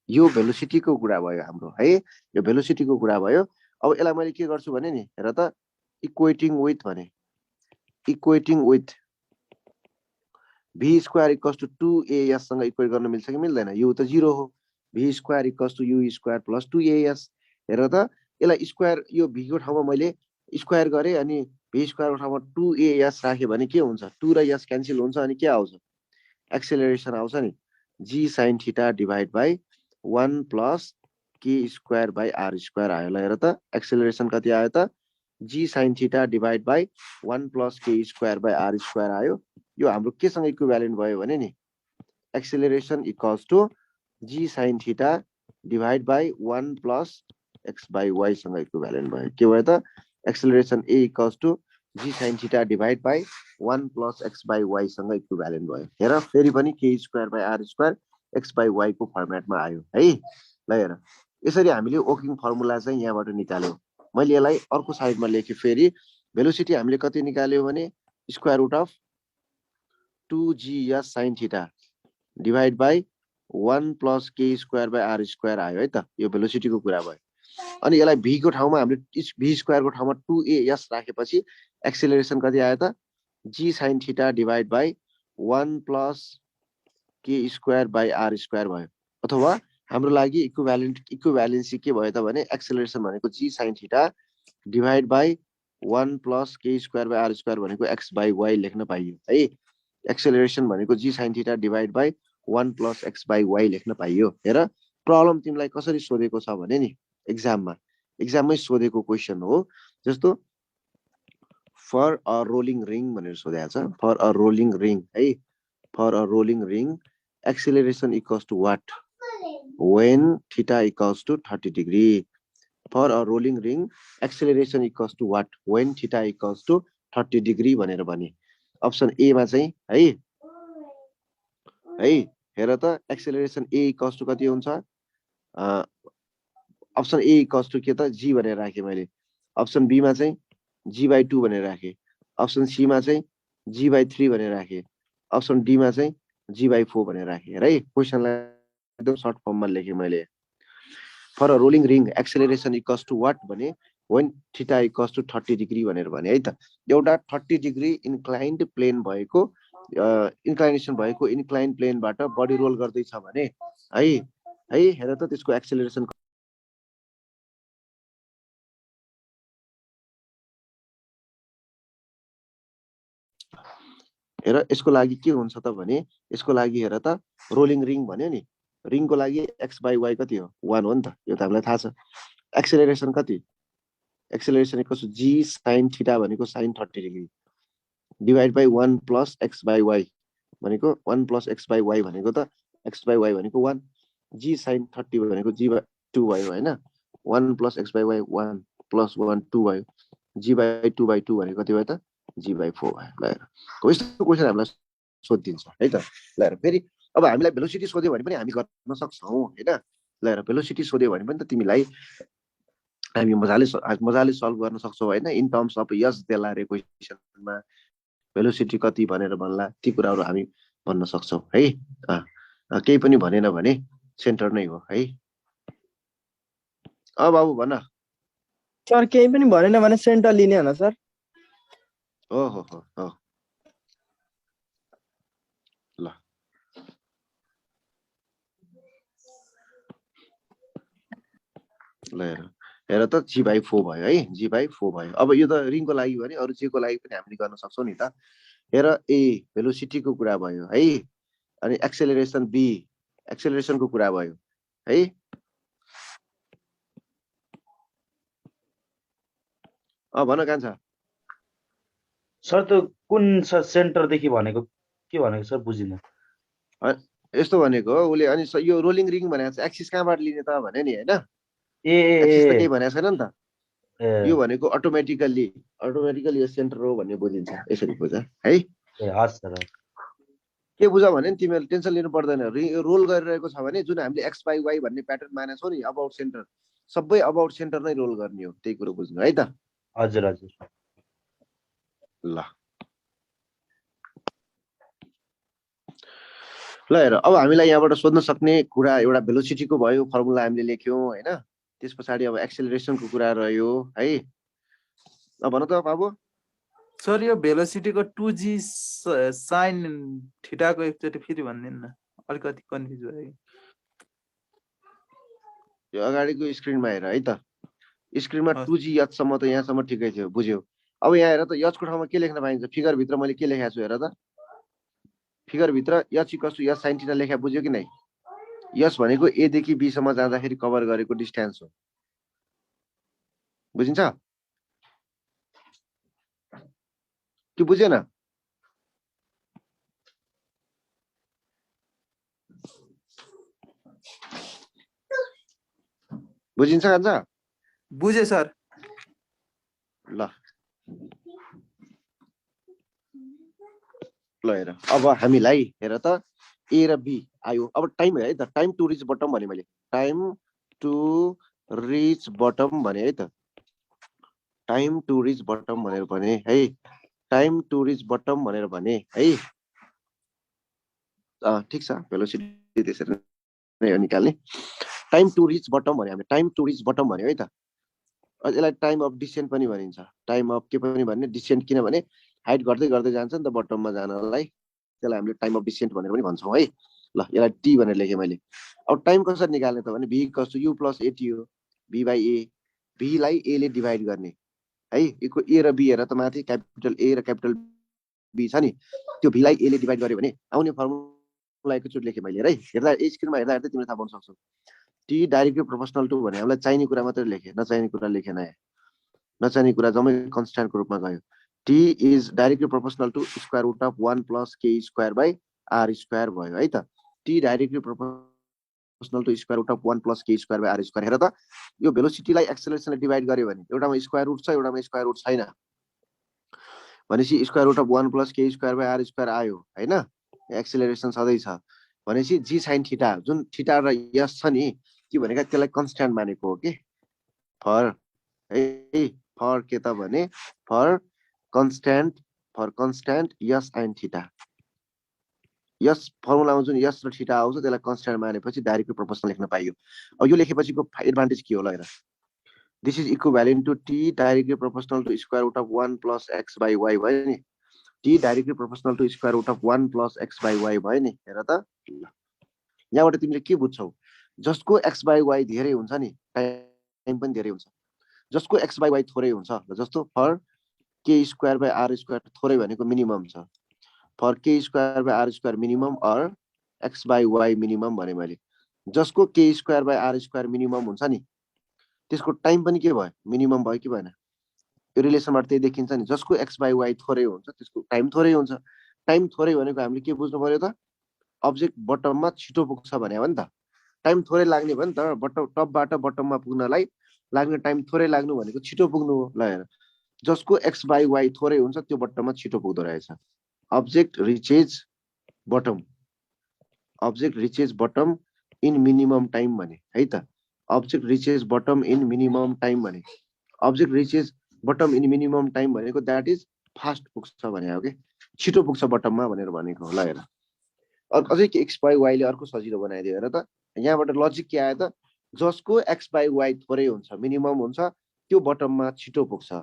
यो भेलोसिटीको कुरा भयो हाम्रो है। यो भेलोसिटीको कुरा भयो। अब यसलाई मैले के गर्छु भने नि हेर त इक्वेटिङ विथ भने equating with v square equals to 2as सँग इक्वेट गर्न मिल्छ कि मिल्दैन। u त 0 हो। v square equals to u square plus 2as। हेर त यसलाई स्क्वायर यो v को ठाउँमा मैले स्क्वायर गरेँ अनि v स्क्वायर को ठाउँमा 2as राखेँ भने के हुन्छ 2 र s क्यान्सल हुन्छ अनि के आउँछ एक्सेलरेसन आउँछ नि g sin theta divide by 1 plus K square by R square आयो। ल हेर त एक्सेलरेसन कति आयो त g sin theta divide by 1 plus K square by R square आयो। यो हाम्रो केसँग इक्विभ्यालेन्ट भयो भने नि acceleration equals to g sin theta divide by 1 plus X by Y सँग इक्विभ्यालेन्ट भयो। के भयो त acceleration a equals to g sin theta divide by 1 plus X by Y सँग इक्विभ्यालेन्ट भयो। हेर फेरि पनि K square by R square X by Y को फर्मेटमा आयो है। ल हेर यसरी हामीले वर्किङ फर्मुला चाहिँ यहाँबाट निकाल्यौँ। मैले यसलाई अर्को साइडमा लेखेँ फेरि भेलोसिटी हामीले कति निकाल्यौँ भने square root of 2gh sin theta divide by 1 plus K square by R square आयो है त। यो भेलोसिटीको कुरा भयो। अनि यसलाई v को ठाउँमा हामीले v स्क्वायर को ठाउँमा 2as राखेपछि एक्सेलरेसन कति आयो त g sin theta divide by 1 plus K square by R square भयो। अथवा हाम्रो लागि इक्विभ्यालेन्सी के भयो त भने एक्सेलरेसन भनेको g sin theta divide by 1 plus K square by R square भनेको एक्स बाई वाई लेख्न पाइयो है। एक्सेलरेसन भनेको g sin theta divide by 1 plus X by Y लेख्न पाइयो। हेर प्रब्लम तिमीलाई कसरी सोधेको छ भने नि एक्जाममै सोधेको क्वेसन हो। जस्तो फर अ रोलिङ रिङ भनेर सोधेको छ। फर अ रोलिङ रिङ है। For a rolling ring acceleration equals to what when theta equals to 30 degree. For a rolling ring acceleration equals to what when theta equals to 30 degree भनेर भने अप्सन ए मा चाहिँ है हेर त एक्सेलरेसन ए इक्वल्स टु कति हुन्छ अप्सन ए इक्वल्स टु के त जी भनेर राखेँ मैले। अप्सन बी मा चाहिँ जी बाई 2 भनेर राखेँ। अप्सन सी मा चाहिँ जी बाई 3 भनेर राखेँ। अप्सन डी मा चाहिँ जी बाई 4 भनेर राखेँ। हेर है क्वेसनलाई एकदम सर्ट फर्ममा लेखेँ मैले। For a rolling ring acceleration equals to what भने when theta equals to 30 degree भनेर भने है त। एउटा 30 डिग्री इन्क्लाइन्ड प्लेन भएको इन्क्लाइनेसन भएको इन्क्लाइन प्लेनबाट बडी रोल गर्दैछ भने है हेर त त्यसको एक्सेलरेसन हेर यसको लागि के हुन्छ त भने यसको लागि हेर त रोलिङ रिङ भन्यो नि रिङको लागि x by y कति हो 1 हो नि त यो त हामीलाई थाहा छ एक्सेलरेसन कति acceleration equals to g sin theta भनेको sin 30 degree divide by 1 plus x by y भनेको 1 प्लस x by y भनेको त x by y भनेको 1 g sin 30 भनेको g by 2 भयो हैन 1 plus x by y 1 plus 1 2 भयो g by 2 by 2 भनेको कति भयो त g by 4 भयो ल हेर हो यस्तो क्वेशन हामीलाई सोधिन्छ है त ल हेर फेरि अब हामीलाई भेलोसिटी सोध्यो भने पनि हामी गर्न सक्छौं हैन ल हेर भेलोसिटी सोध्यो भने पनि त तिमीलाई हामी मजाले सल्भ गर्न सक्छौं हैन इन टर्म्स अफ यस देला इक्वेसनमा भेलोसिटी कति भनेर भन्ला ती कुराहरु हामी भन्न सक्छौं है केही पनि भनेन भने सेन्टर नै हो है अब बाबु भन सर केही पनि भनेन भने सेन्टर लिने हैन सर हो ल ल हेर त g by 4 भयो है g by 4 भयो अब यो त रिङको लागि भने अरु जे को लागि पनि हामीले गर्न सक्छौं नि त हेर ए भेलोसिटी को कुरा भयो है अनि एक्सेलरेसन बी एक्सेलरेसन को कुरा भयो है भन कान्छ सर त कुन सेन्टर देखि भनेको के भनेको सर बुझिन यस्तो भनेको उले अनि यो रोलिङ रिङ भनेको चाहिँ एक्सिस कहाँबाट लिने त भने नि हैन ए एक्सिस त केही भनेको छैन नि त यो भनेको अटोमेटिकली यो सेन्टर हो भन्ने बुझिन्छ यसरी बुझ है ए हस् सर के बुझ भने नि तिमीहरुले टेन्सन लिनु पर्दैन रोल गरिरहेको छ भने जुन हामीले x by y भन्ने प्याटर्न मानेछौ नि अबाउट सेन्टर सबै अबाउट सेन्टर नै रोल गर्ने हो त्यही कुरो बुझ्नु है त हजुर हजुर ल हेर अब हामीलाई यहाँबाट सोध्न सक्ने कुरा एउटा भेलोसिटीको भयो फर्मुला हामीले लेख्यौं हैन त्यसपछि अब एक्सेलरेसनको कुरा रह्यो है अब भन त बाबु सर यो भेलोसिटीको 2g sin थीटा को एकचोटी फेरि भन्दिन न अलिकति कन्फ्युज भयो यो अगाडिको स्क्रिनमा हेर है त स्क्रिनमा 2g यतसम्म त यहाँसम्म ठिकै थियो बुझ्यौ अब यहाँ हेर त यचको ठाउँमा के लेख्न पाइन्छ फिगर भित्र मैले के लेखेको छु हेर त फिगर भित्र H equals to S sin theta लेख्या बुझ्यो कि नै यस भनेको a देखि b सम्म जाँदाखेरि कभर गरेको डिस्टेन्स हो बुझिन्छ के बुझेन बुझिन्छ कान्छ बुझे सर ल हेर अब हामीलाई हेर त ए र बी आयो अब टाइम है त टाइम टु रिच बटम भने मैले टाइम टु रिच बटम भने है त टाइम टु रिच बटम भनेर भने है टाइम टु रिच बटम भनेर भने है ठीक छ भेलोसिटी त्यसरी नै निकाल्ने टाइम टु रिच बटम भने हामी टाइम टु रिच बटम भन्यो है त यसलाई टाइम अफ डिसेन्ट पनि भनिन्छ टाइम अफ के पनि भन्ने डिसेन्ट किनभने हाइट गर्दै गर्दै जान्छ नि त बटममा जानलाई त्यसलाई हामीले टाइम अफ डिसेन्ट भनेर पनि भन्छौं है ल यसलाई टी भनेर लेखेँ मैले अब टाइम कसरी निकाल्ने त भने v equals to u plus AT हो v बाइ ए v लाई a ले डिवाइड गर्ने है यसको a र b हेर त माथि क्यापिटल a र क्यापिटल b छ नि त्यो v लाई a ले डिवाइड गर्यो भने आउने फर्मुला एकैचोटि लेखेँ मैले है हेर्दा यस स्क्रिनमा हेर्दा तिमीले थाहा पाउन सक्छौ टी डाइरेक्टली प्रोपोर्सनल टु भने हामीलाई चाहिने कुरा मात्रै लेखेँ नचाहिने कुरा लेखेन नचाहिने कुरा जम्मै कन्स्ट्यान्टको रूपमा गयो T is directly proportional to square root of 1 plus K square by R square भयो है त T directly proportional to square root of 1 plus K square by R square हेर त यो भेलोसिटीलाई एक्सेलरेसनले डिवाइड गर्यो भने एउटामा स्क्वायर रुट छ एउटामा स्क्वायर रुट छैन भनेपछि square root of 1 plus K square by R square आयो हैन एक्सेलरेसन सधैं छ भनेपछि जी sin थीटा जुन थीटा र यस छ नि के भनेको त्यसलाई कन्स्ट्यान्ट मानेको हो के फर के त भने for constant S and theta यस फर्मुलामा जुन यस र थीटा आउँछ त्यसलाई कन्स्ट्यान्ट मानेपछि डाइरेक्टली प्रोपोर्सनल लेख्न पाइयो अब यो लेखेपछिको एडभान्टेज के होला हेर this is equivalent to T directly proportional to square root of 1 plus x by y भयो नि T directly proportional to square root of 1 plus x by y भयो नि हेर त यहाँबाट तिमीले के बुझ्छौ जसको x बाइ y धेरै हुन्छ नि टाइम पनि धेरै हुन्छ जसको x बाइ y थोरै हुन्छ जस्तो for K square by R square थोरै भनेको मिनिमम छ for K square by R square minimum or X by Y minimum भने मैले जसको K square by R square minimum हुन्छ नि त्यसको टाइम पनि के भयो मिनिमम भयो कि भएन यो रिलेसनबाट त्यही देखिन्छ नि जसको एक्स बाई वाई थोरै हुन्छ त्यसको टाइम थोरै हुन्छ टाइम थोरै भनेको हामीले के बुझ्नु पर्यो त अब्जेक्ट बटममा छिटो पुग्छ भने हो नि त टाइम थोरै लाग्ने भयो नि त बटम टपबाट बटममा पुग्नलाई लाग्ने टाइम थोरै लाग्नु भनेको छिटो पुग्नु हो ल हेर जसको एक्स बाई वाई थोरै हुन्छ त्यो बटममा छिटो पुग्दो रहेछ object reaches bottom in minimum time भने है त object reaches bottom in minimum time भने object reaches bottom in minimum time भनेको द्याट इज फास्ट पुग्छ भने हो कि छिटो पुग्छ बटममा भनेर भनेको हो ल हेर अझै के एक्स बाई वाईले अर्को सजिलो बनाइदियो हेर त यहाँबाट लजिक के आयो त जसको एक्स बाई वाई थोरै हुन्छ मिनिमम हुन्छ त्यो बटममा छिटो पुग्छ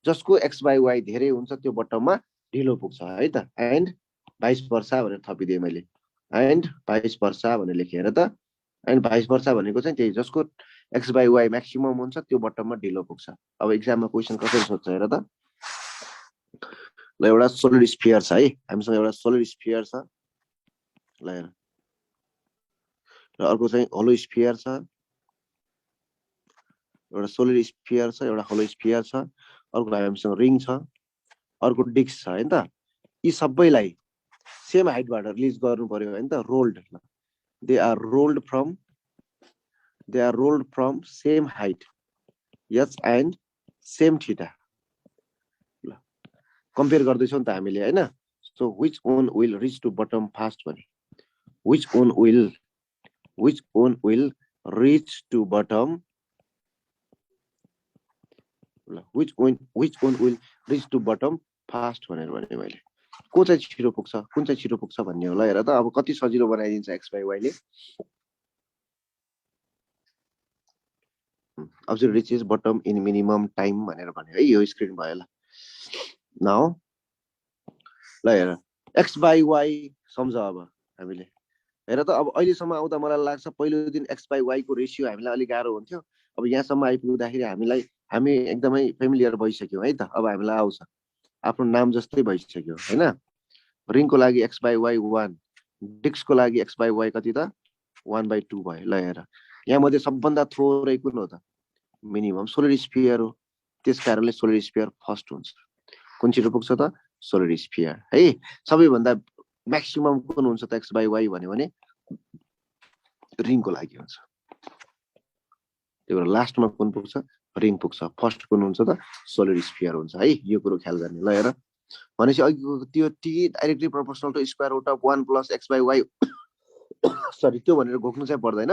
जसको एक्स बाई वाई धेरै हुन्छ त्यो बटममा ढिलो पुग्छ है त एन्ड भाइस वर्सा भनेर थपिदिएँ मैले एन्ड भाइस वर्सा भनेर लेखेँ हेर त एन्ड भाइस वर्सा भनेको चाहिँ त्यही जसको एक्स बाई वाई म्याक्सिमम हुन्छ त्यो बटममा ढिलो पुग्छ अब एक्जाममा क्वेसन कसरी सोध्छ हेर त ल एउटा सोलिड स्फियर छ है हामीसँग एउटा सोलिड स्फियर छ ल हेर र अर्को चाहिँ होलो स्फियर छ एउटा सोलिड स्फियर छ एउटा होलो स्फियर छ अर्को हामीसँग रिङ छ अर्को डिस्क छ हैन त यी सबैलाई सेम हाइटबाट रिलिज गर्नु पर्यो हैन त rolled they are rolled from same height yes and same theta ल कम्पेयर गर्दैछौँ नि त हामीले हैन so which one will reach to bottom fast भने which one will reach to bottom which one will reach to bottom fast भनेर भने मैले को चाहिँ छिटो पुग्छ कुन चाहिँ छिटो पुग्छ भन्ने होला हेर त अब कति सजिलो बनाइदिन्छ एक्स बाई वाई ले object reaches bottom in minimum time भनेर भने है यो स्क्रिन भयो ल नाउ ल हेर एक्स बाई वाई सम्झ अब हामीले हेर त अब अहिलेसम्म आउँदा मलाई लाग्छ पहिलो दिन एक्स बाई वाई को रेसियो हामीलाई अलिक गाह्रो हुन्थ्यो अब यहाँसम्म आइपुग्दाखेरि हामी एकदमै फेमिलियर भइसक्यौँ है त अब हामीलाई आउँछ आफ्नो नाम जस्तै भइसक्यो हैन रिङको लागि एक्स बाई वाई 1 डिस्कको लागि एक्स बाई वाई कति त 1/2 भयो ल हेर यहाँ मध्ये सबभन्दा थोरै कुन हो त मिनिमम सोलिड स्फियर हो त्यसकारणले सोलिड स्फियर फर्स्ट हुन्छ कुन छिटो पुग्छ त सोलिड स्फियर है सबैभन्दा म्याक्सिमम कुन हुन्छ त एक्स बाई वाई भन्यो भने रिङको लागि हुन्छ त्यो लास्टमा कुन पुग्छ रिङ पुग्छ फर्स्ट कुन हुन्छ त सोलिड स्फियर हुन्छ है यो कुरो ख्याल गर्ने ल हेर भनेपछि अघिको त्यो T directly proportional to square root of 1 plus X by Y sorry त्यो भनेर घोक्नु चाहिँ पर्दैन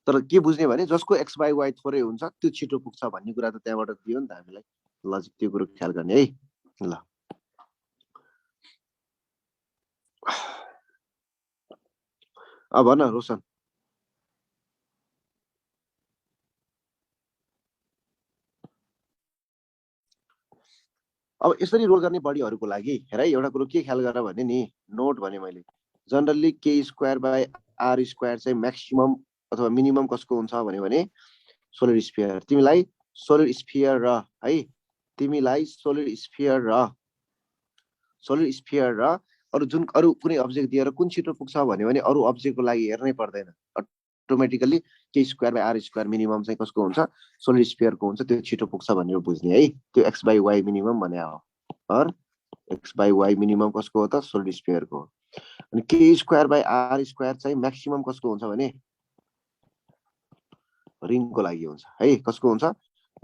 तर के बुझ्ने भने जसको एक्स बाई वाई थोरै हुन्छ त्यो छिटो पुग्छ भन्ने कुरा त त्यहाँबाट दियो नि त हामीलाई लजिक त्यो कुरो ख्याल गर्ने है ल अब भन रोशन अब यसरी रोल गर्ने बडीहरुको लागि हेर है एउटा कुरो के ख्याल गर भने नि नोट भने मैले जनरली के स्क्वायर बाई आर स्क्वायर चाहिँ म्याक्सिमम अथवा मिनिमम कसको हुन्छ भने सोलिड स्फियर तिमीलाई सोलिड स्फियर र है तिमीलाई सोलिड स्फियर र अरु कुनै अब्जेक्ट दिएर कुन छिटो पुग्छ भने अरु अब्जेक्टको लागि हेर्नै पर्दैन automatically K square by R square minimum चाहिँ कसको हुन्छ सोलिड स्फियरको हुन्छ त्यो छिटो पुग्छ भनेर बुझ्ने है त्यो एक्स बाई वाई मिनिमम भने हो और एक्स बाई वाई मिनिमम कसको हो त सोलिड स्फियरको अनि के स्क्वायर बाई आर स्क्वायर चाहिँ म्याक्सिमम कसको हुन्छ भने रिङको लागि हुन्छ है कसको हुन्छ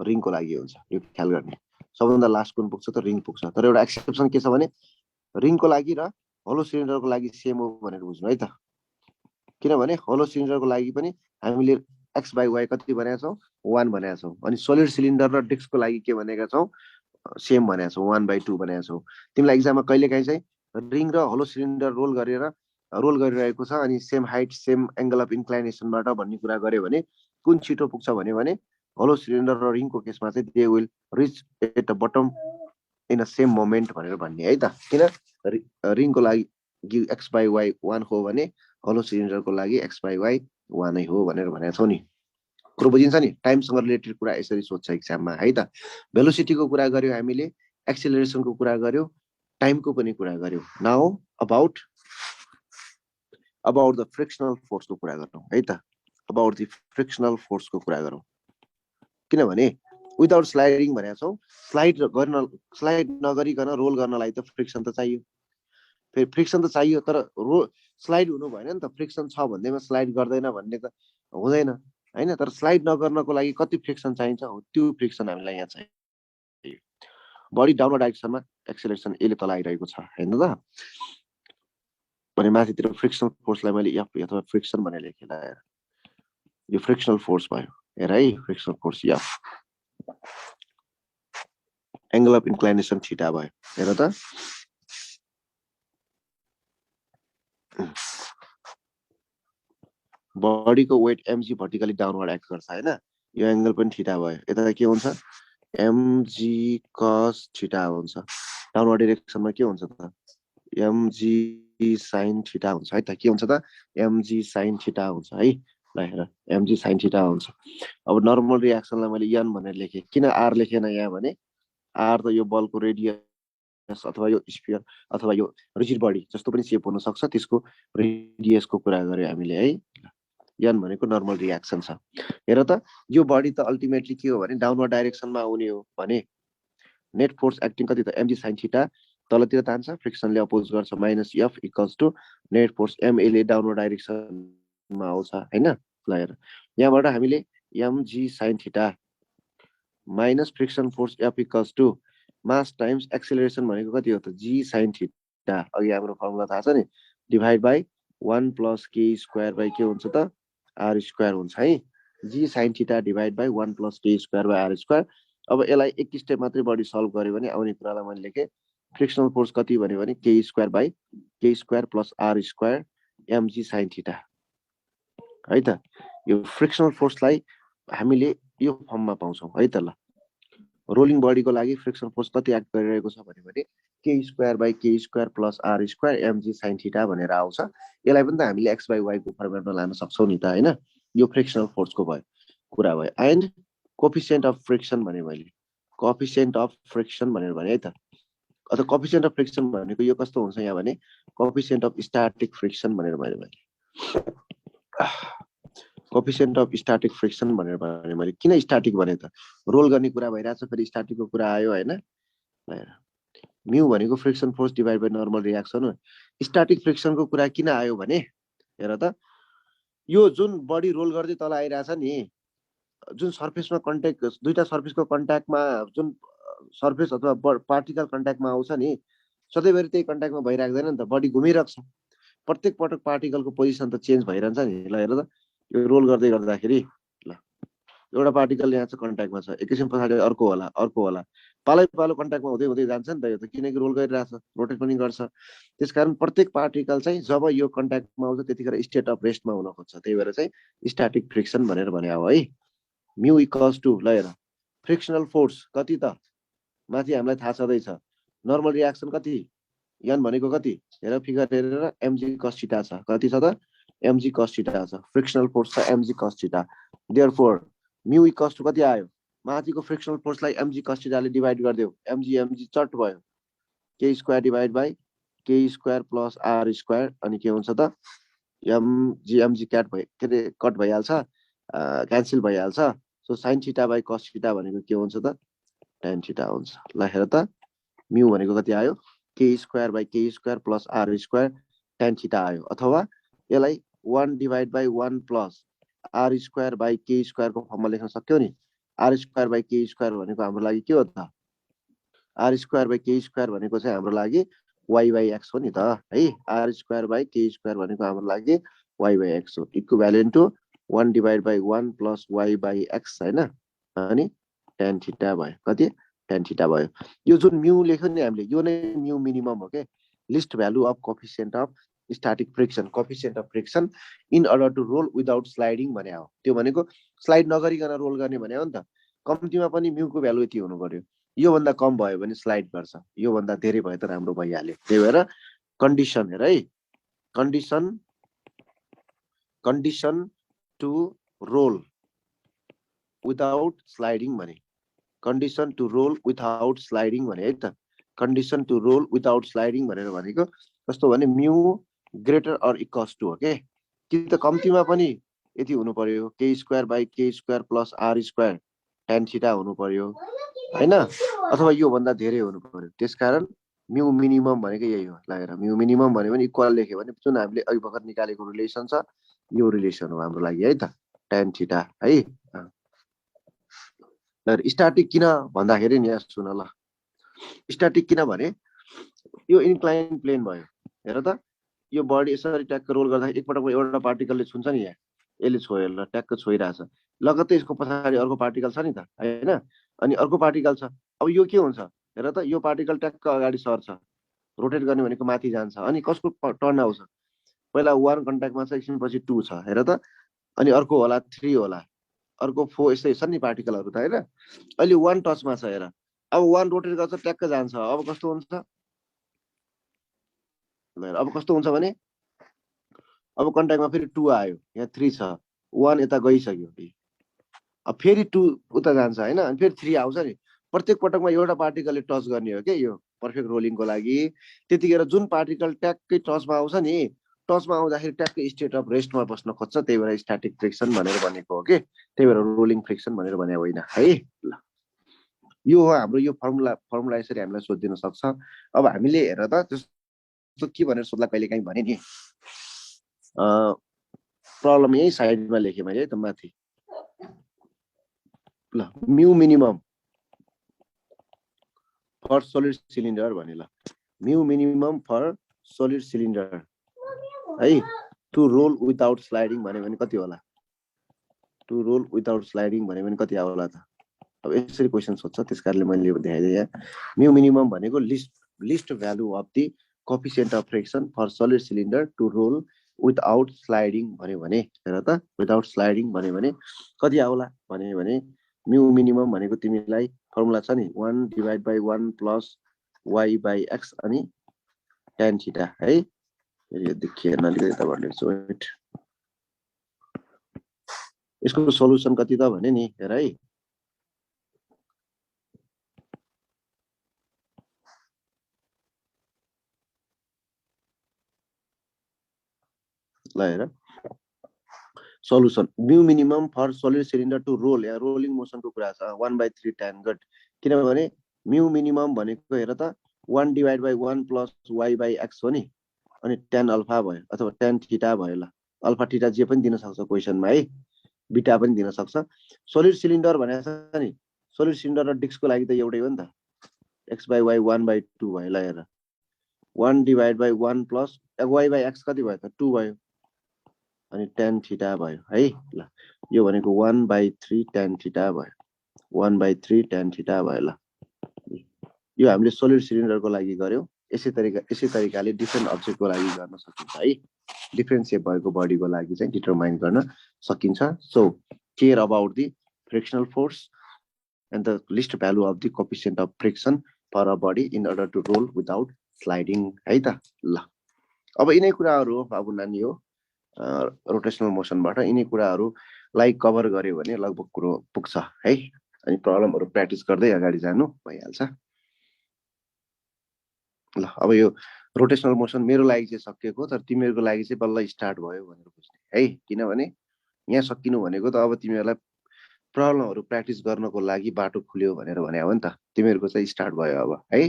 रिङको लागि हुन्छ यो ख्याल गर्ने सबभन्दा लास्ट कुन पुग्छ त रिङ पुग्छ तर एउटा एक्सेप्सन के छ भने रिङको लागि र होलो सिलिन्डरको लागि सेम हो भनेर बुझ्नु है त किनभने होलो सिलिन्डरको लागि पनि हामीले एक्स बाई वाई कति भनेका छौं 1 भनेका छौं अनि सोलिड सिलिन्डर र डिस्कको लागि के भनेका छौं सेम भनेका छौं 1/2 भनेका छौं तिमीलाई एक्जाममा कहिलेकाहीँ चाहिँ रिङ र होलो सिलिन्डर रोल गरिरहेको छ अनि same height same angle of इन्क्लाइनेसनबाट भन्ने कुरा गर्यो भने कुन छिटो पुग्छ भने होलो सिलिन्डर र रिङको केसमा चाहिँ they will reach at the bottom in a same moment भनेर भन्ने है त किन रिङको लागि एक्स बाई वाई 1 हो भने होलो सिलिन्डरको लागि एक्स बाई वाई 1 नै हो भनेर भनेको छौ नि कुरो बुझिन्छ नि टाइमसँग रिलेटेड कुरा यसरी सोध्छ एक्जाममा है त भेलोसिटीको कुरा गर्यो हामीले एक्सेलरेसनको कुरा गर्यो टाइमको पनि कुरा गर्यौं नाउ अबाउट द फ्रिक्सनल फोर्सको कुरा गरौँ है त अबाउट द फ्रिक्सनल फोर्सको कुरा गरौँ किनभने विदाउट स्लाइडिङ भनेको छौँ स्लाइड नगरिकन रोल गर्नलाई त फ्रिक्सन त चाहियो फेरि फ्रिक्सन त चाहियो तर स्लाइड हुनु भएन नि त फ्रिक्सन छ भन्दैमा स्लाइड गर्दैन भन्ने त हुँदैन हैन तर स्लाइड नगर्नको लागि कति फ्रिक्सन चाहिन्छ हो त्यो फ्रिक्सन हामीलाई यहाँ चाहियो बडी डाउनवर्ड डाइरेक्सनमा एक्सेलरेसन यसले तल आइरहेको छ हैन त भने माथितिर फ्रिक्सनल फोर्सलाई मैले एफ अथवा फ्रिक्सन भनेर लेखेला यो फ्रिक्सनल फोर्स भयो हेर है frictional force F angle of inclination theta भयो हेर त बडीको weight mg vertically downward act गर्छ हैन यो एंगल पनि थीटा भयो यता के हुन्छ mg cos थीटा हुन्छ डाउनवर्ड डाइरेक्सनमा के हुन्छ त mg sin थीटा हुन्छ है त के हुन्छ त mg sin थीटा हुन्छ है ल हेर mg sin थीटा हुन्छ अब नर्मल रिएक्सनलाई मैले n भनेर लेखे किन r लेखेन यहाँ भने r त यो बलको रेडियस अथवा यो स्फियर अथवा यो रिजिड बडी जस्तो पनि शेप हुन सक्छ त्यसको रेडियसको कुरा गर्यो हामीले है n भनेको नर्मल रिएक्सन छ हेर त यो बडी त अल्टिमेटली के हो भने डाउनवर्ड डाइरेक्सनमा आउने हो भने नेट फोर्स एक्टिङ कति त mg sin थीटा तलतिर तान्छ फ्रिक्सनले अपोज गर्छ minus f equals to net force m ले डाउनवर्ड डाइरेक्सनमा आउँछ हैन ल हेर यहाँबाट हामीले mg sin theta minus friction force f equals to mass times acceleration भनेको कति हो त g sin थीटा अघि हाम्रो फर्मुला थाहा छ नि divide by 1 plus k square by के हुन्छ त r स्क्वायर हुन्छ है g sin theta divide by 1 plus k square by r square अब यसलाई एक स्टेप मात्रै बडी सल्भ गर्यो भने आउने कुरालाई मैले लेखे फ्रिक्सनल फोर्स कति भन्यो भने k square by k square plus r square mg sin theta है त यो फ्रिक्सनल फोर्सलाई हामीले यो फर्ममा पाउँछौं है त ल रोलिङ बडीको लागि फ्रिक्सनल फोर्स कति एक्ट गरिरहेको छ भने k square by k square plus r square mg sin theta भनेर आउँछ यसलाई पनि त हामीले x बाइ y को फर्मुलामा लान सक्छौं नि त हैन यो फ्रिक्सनल फोर्सको भयो कुरा भयो एन्ड कोएफिसिएन्ट अफ फ्रिक्सन भने मैले कोएफिसिएन्ट अफ फ्रिक्सन भनेर भने है त अथवा कोएफिसिएन्ट अफ फ्रिक्सन भनेको यो कस्तो हुन्छ यहाँ भने कोएफिसिएन्ट अफ स्ट्याटिक फ्रिक्सन भनेर मैले कोएफिसिएन्ट अफ स्ट्याटिक फ्रिक्सन भनेर भने मैले किन स्ट्याटिक भने त रोल गर्ने कुरा भइराछ फेरि स्ट्याटिकको कुरा आयो हैन म्यू भनेको friction force divide by normal reaction हो स्ट्याटिक फ्रिक्सनको कुरा किन आयो भने हेर त यो जुन बडी रोल गर्दै तल आइराछ नि जुन सर्फेसमा कन्ट्याक्ट दुईटा सर्फेसको कन्ट्याक्टमा जुन सर्फेस अथवा पार्टिकल कन्ट्याक्टमा आउँछ नि सधैँभरि त्यही कन्ट्याक्टमा भइराख्दैन नि त बडी घुमिरहेको छ प्रत्येक पटक पार्टिकलको पोजिसन त चेन्ज भइरहन्छ नि ल हेर त यो रोल गर्दै गर्दाखेरि ल एउटा पार्टिकल यहाँ चाहिँ कन्ट्याक्टमा छ एकैछिन पछाडि अर्को होला पालै पालो कन्ट्याक्टमा हुँदै हुँदै जान्छ नि त यो त किनकि रोल गरिरहेछ रोटेट पनि गर्छ त्यसकारण प्रत्येक पार्टिकल चाहिँ जब यो कन्ट्याक्टमा आउँछ त्यतिखेर स्टेट अफ रेस्टमा हुन खोज्छ त्यही भएर चाहिँ स्ट्याटिक फ्रिक्सन भनेर भने हो है म्यू इक्वल्स टु ल हेर फ्रिक्सनल फोर्स कति त माथि हामीलाई थाहा छँदैछ नर्मल रिएक्सन कति n भनेको कति हेर फिगर हेरेर mg cos थीटा छ कति छ त mg cos थीटा छ फ्रिक्सनल फोर्स छ mg cos theta therefore mu equals to कति आयो माथिको फ्रिक्सनल फोर्सलाई mg cos थीटा ले डिवाइड गरिदेऊ mg चट भयो k square divide by k square plus r square अनि के हुन्छ त mg क्याट भयो के रे कट भइहाल्छ क्यान्सल भइहाल्छ so sin theta by cos theta भनेको के हुन्छ त tan थीटा हुन्छ ल हेर त म्यू भनेको कति आयो k square by k square plus r square tan theta आयो अथवा यसलाई 1 divide by 1 plus r square by k square को फर्ममा लेख्न सक्यौ नि r square by k square भनेको हाम्रो लागि के हो त r square by k square भनेको चाहिँ हाम्रो लागि y बाइ x हो नि त है r square by k square भनेको हाम्रो लागि y बाइ x हो equivalent to 1 divide by 1 plus y by x हैन अनि tan थीटा भयो कति tan थीटा भयो यो जुन म्यू लेख्यो नि हामीले यो नै म्यू मिनिमम हो के least value of coefficient of static friction coefficient of friction in order to roll without sliding भने हो त्यो भनेको स्लाइड नगरिकन रोल गर्ने भने हो नि त कम्तीमा पनि म्यू को भ्यालु यति हुनु पर्यो यो भन्दा कम भयो भने स्लाइड गर्छ यो भन्दा धेरै भयो त राम्रो भइहाल्यो त्यही भएर कन्डिसन हेर है condition to roll without sliding भने condition to roll without sliding भने है त condition to roll without sliding भनेर भनेको कस्तो भने mu greater or equals to हो के कि त कम्तीमा पनि यति हुनु पर्यो K square by K square plus R square tan theta हुनु पर्यो हैन अथवा यो भन्दा धेरै हुनु पर्यो त्यसकारण म्यू मिनिमम भनेको यही हो लागेर म्यू मिनिमम भन्यो भने इक्वल लेख्यो भने जुन हामीले अघि भर्खर निकालेको रिलेसन छ यो रिलेसन हो हाम्रो लागि है त tan थीटा है ल स्ट्याटिक किन भन्दाखेरि नि यहाँ सुन ल स्ट्याटिक किन भने यो इन्क्लाइन प्लेन भयो हेर त यो बडी यसरी ट्याक्क रोल गर्दा एकपटकमा एउटा पार्टिकलले छुन्छ नि यहाँ यसले छोयो ल ट्याक्क छोइरहेछ लगत्तै यसको पछाडि अर्को पार्टिकल छ नि त हैन अनि अर्को पार्टिकल छ अब यो के हुन्छ हेर त यो पार्टिकल ट्याक्क अगाडि सर्छ रोटेट गर्ने भनेको माथि जान्छ अनि कसको टर्न आउँछ पहिला 1 कन्ट्याक्टमा छ एकछिनपछि 2 छ हेर त अनि अर्को होला 3 होला अर्को 4 यस्तै छ नि पार्टिकलहरु त हैन अहिले 1 टचमा छ हेर अब 1 रोटेट गर्छ ट्याक्क जान्छ अब कस्तो हुन्छ अब कस्तो हुन्छ भने अब कन्ट्याक्टमा फेरि 2 आयो यहाँ 3 छ 1 यता गइसक्यो अब फेरि 2 उता जान्छ हैन अनि फेरि 3 आउँछ नि प्रत्येक पटकमा एउटा पार्टिकलले टच गर्ने हो के यो पर्फेक्ट रोलिङको लागि त्यतिखेर जुन पार्टिकल ट्याक्कै टचमा आउँछ नि टचमा आउँदाखेरि ट्याक्कै स्टेट अफ रेस्टमा बस्न खोज्छ त्यही भएर स्ट्याटिक फ्रिक्सन भनेर भनेको हो के त्यही भएर रोलिङ फ्रिक्सन भनेर भने होइन है ल यो हो हाम्रो यो फर्मुला यसरी हामीलाई सोधिदिन सक्छ अब हामीले हेर त त्यस्तो के भनेर सोध्ला कहिले काहीँ भने नि प्रब्लम यही साइडमा लेखेँ मैले है त माथि ल mu minimum for solid cylinder भने ल mu minimum for solid cylinder है टु रोल विदाउट स्लाइडिङ भन्यो भने कति होला टु रोल विदाउट स्लाइडिङ भन्यो भने कति होला त अब यसरी क्वेशन सोध्छ त्यसकारणले मैले देखाइदिएँ म्यू मिनिमम भनेको least value of the coefficient of friction for solid cylinder to roll without sliding भन्यो भने हेर त विदाउट स्लाइडिङ भन्यो भने कति आउला भन्यो भने म्यू मिनिमम भनेको तिमीलाई फर्मुला छ नि 1 divide by 1 plus y by x अनि tan थीटा है यो देखिएन अलिकति यताबाट लेख्छु वेट यसको सोलुसन कति त भने नि हेर है ल हेर solution mu minimum for solid cylinder to roll या रोलिङ मोसनको कुरा छ 1/3 tan गट किनभने म्यू मिनिमम भनेको हेर त 1 divide by 1 plus y by x हो नि अनि tan अल्फा भयो अथवा tan थीटा भयो ल अल्फा थीटा जे पनि दिन सक्छ क्वेशनमा है बीटा पनि दिन सक्छ सोलिड सिलिन्डर भनेको छ नि सोलिड सिलिन्डर र डिस्कको लागि त एउटै हो नि त x बाइ y 1/2 भयो ल हेर 1 divide by 1 plus y by x कति भयो त 2 भयो अनि tan थीटा भयो है ल यो भनेको 1/3 tan थीटा भयो 1/3 tan थीटा भयो ल यो हामीले सोलिड सिलिन्डरको लागि गर्यौ यसै तरिकाले डिफरेन्ट अब्जेक्टको लागि गर्न सकिन्छ है डिफरेन्ट शेप भएको बडीको लागि चाहिँ डिटरमाइन गर्न सकिन्छ so care about the frictional force and the least value of the coefficient of friction for a body in order to roll without sliding है त ल अब यिनै कुराहरु हो बाबु नानी हो रोटेशनल मोसनबाट यिनै कुराहरुलाई कभर गर्यो भने लगभग कुरो पुग्छ है अनि प्रब्लमहरु प्र्याक्टिस गर्दै अगाडि जानु भइहाल्छ ल अब यो रोटेशनल मोसन मेरो लागि चाहिँ सकिएको तर तिमीहरुको लागि चाहिँ बल्ल स्टार्ट भयो भनेर बुझ्ने है किनभने यहाँ सकिनु भनेको त अब तिमीहरुलाई प्रब्लमहरु प्र्याक्टिस गर्नको लागि बाटो खुल्यो भनेर भने हो नि त तिमीहरुको चाहिँ स्टार्ट भयो अब है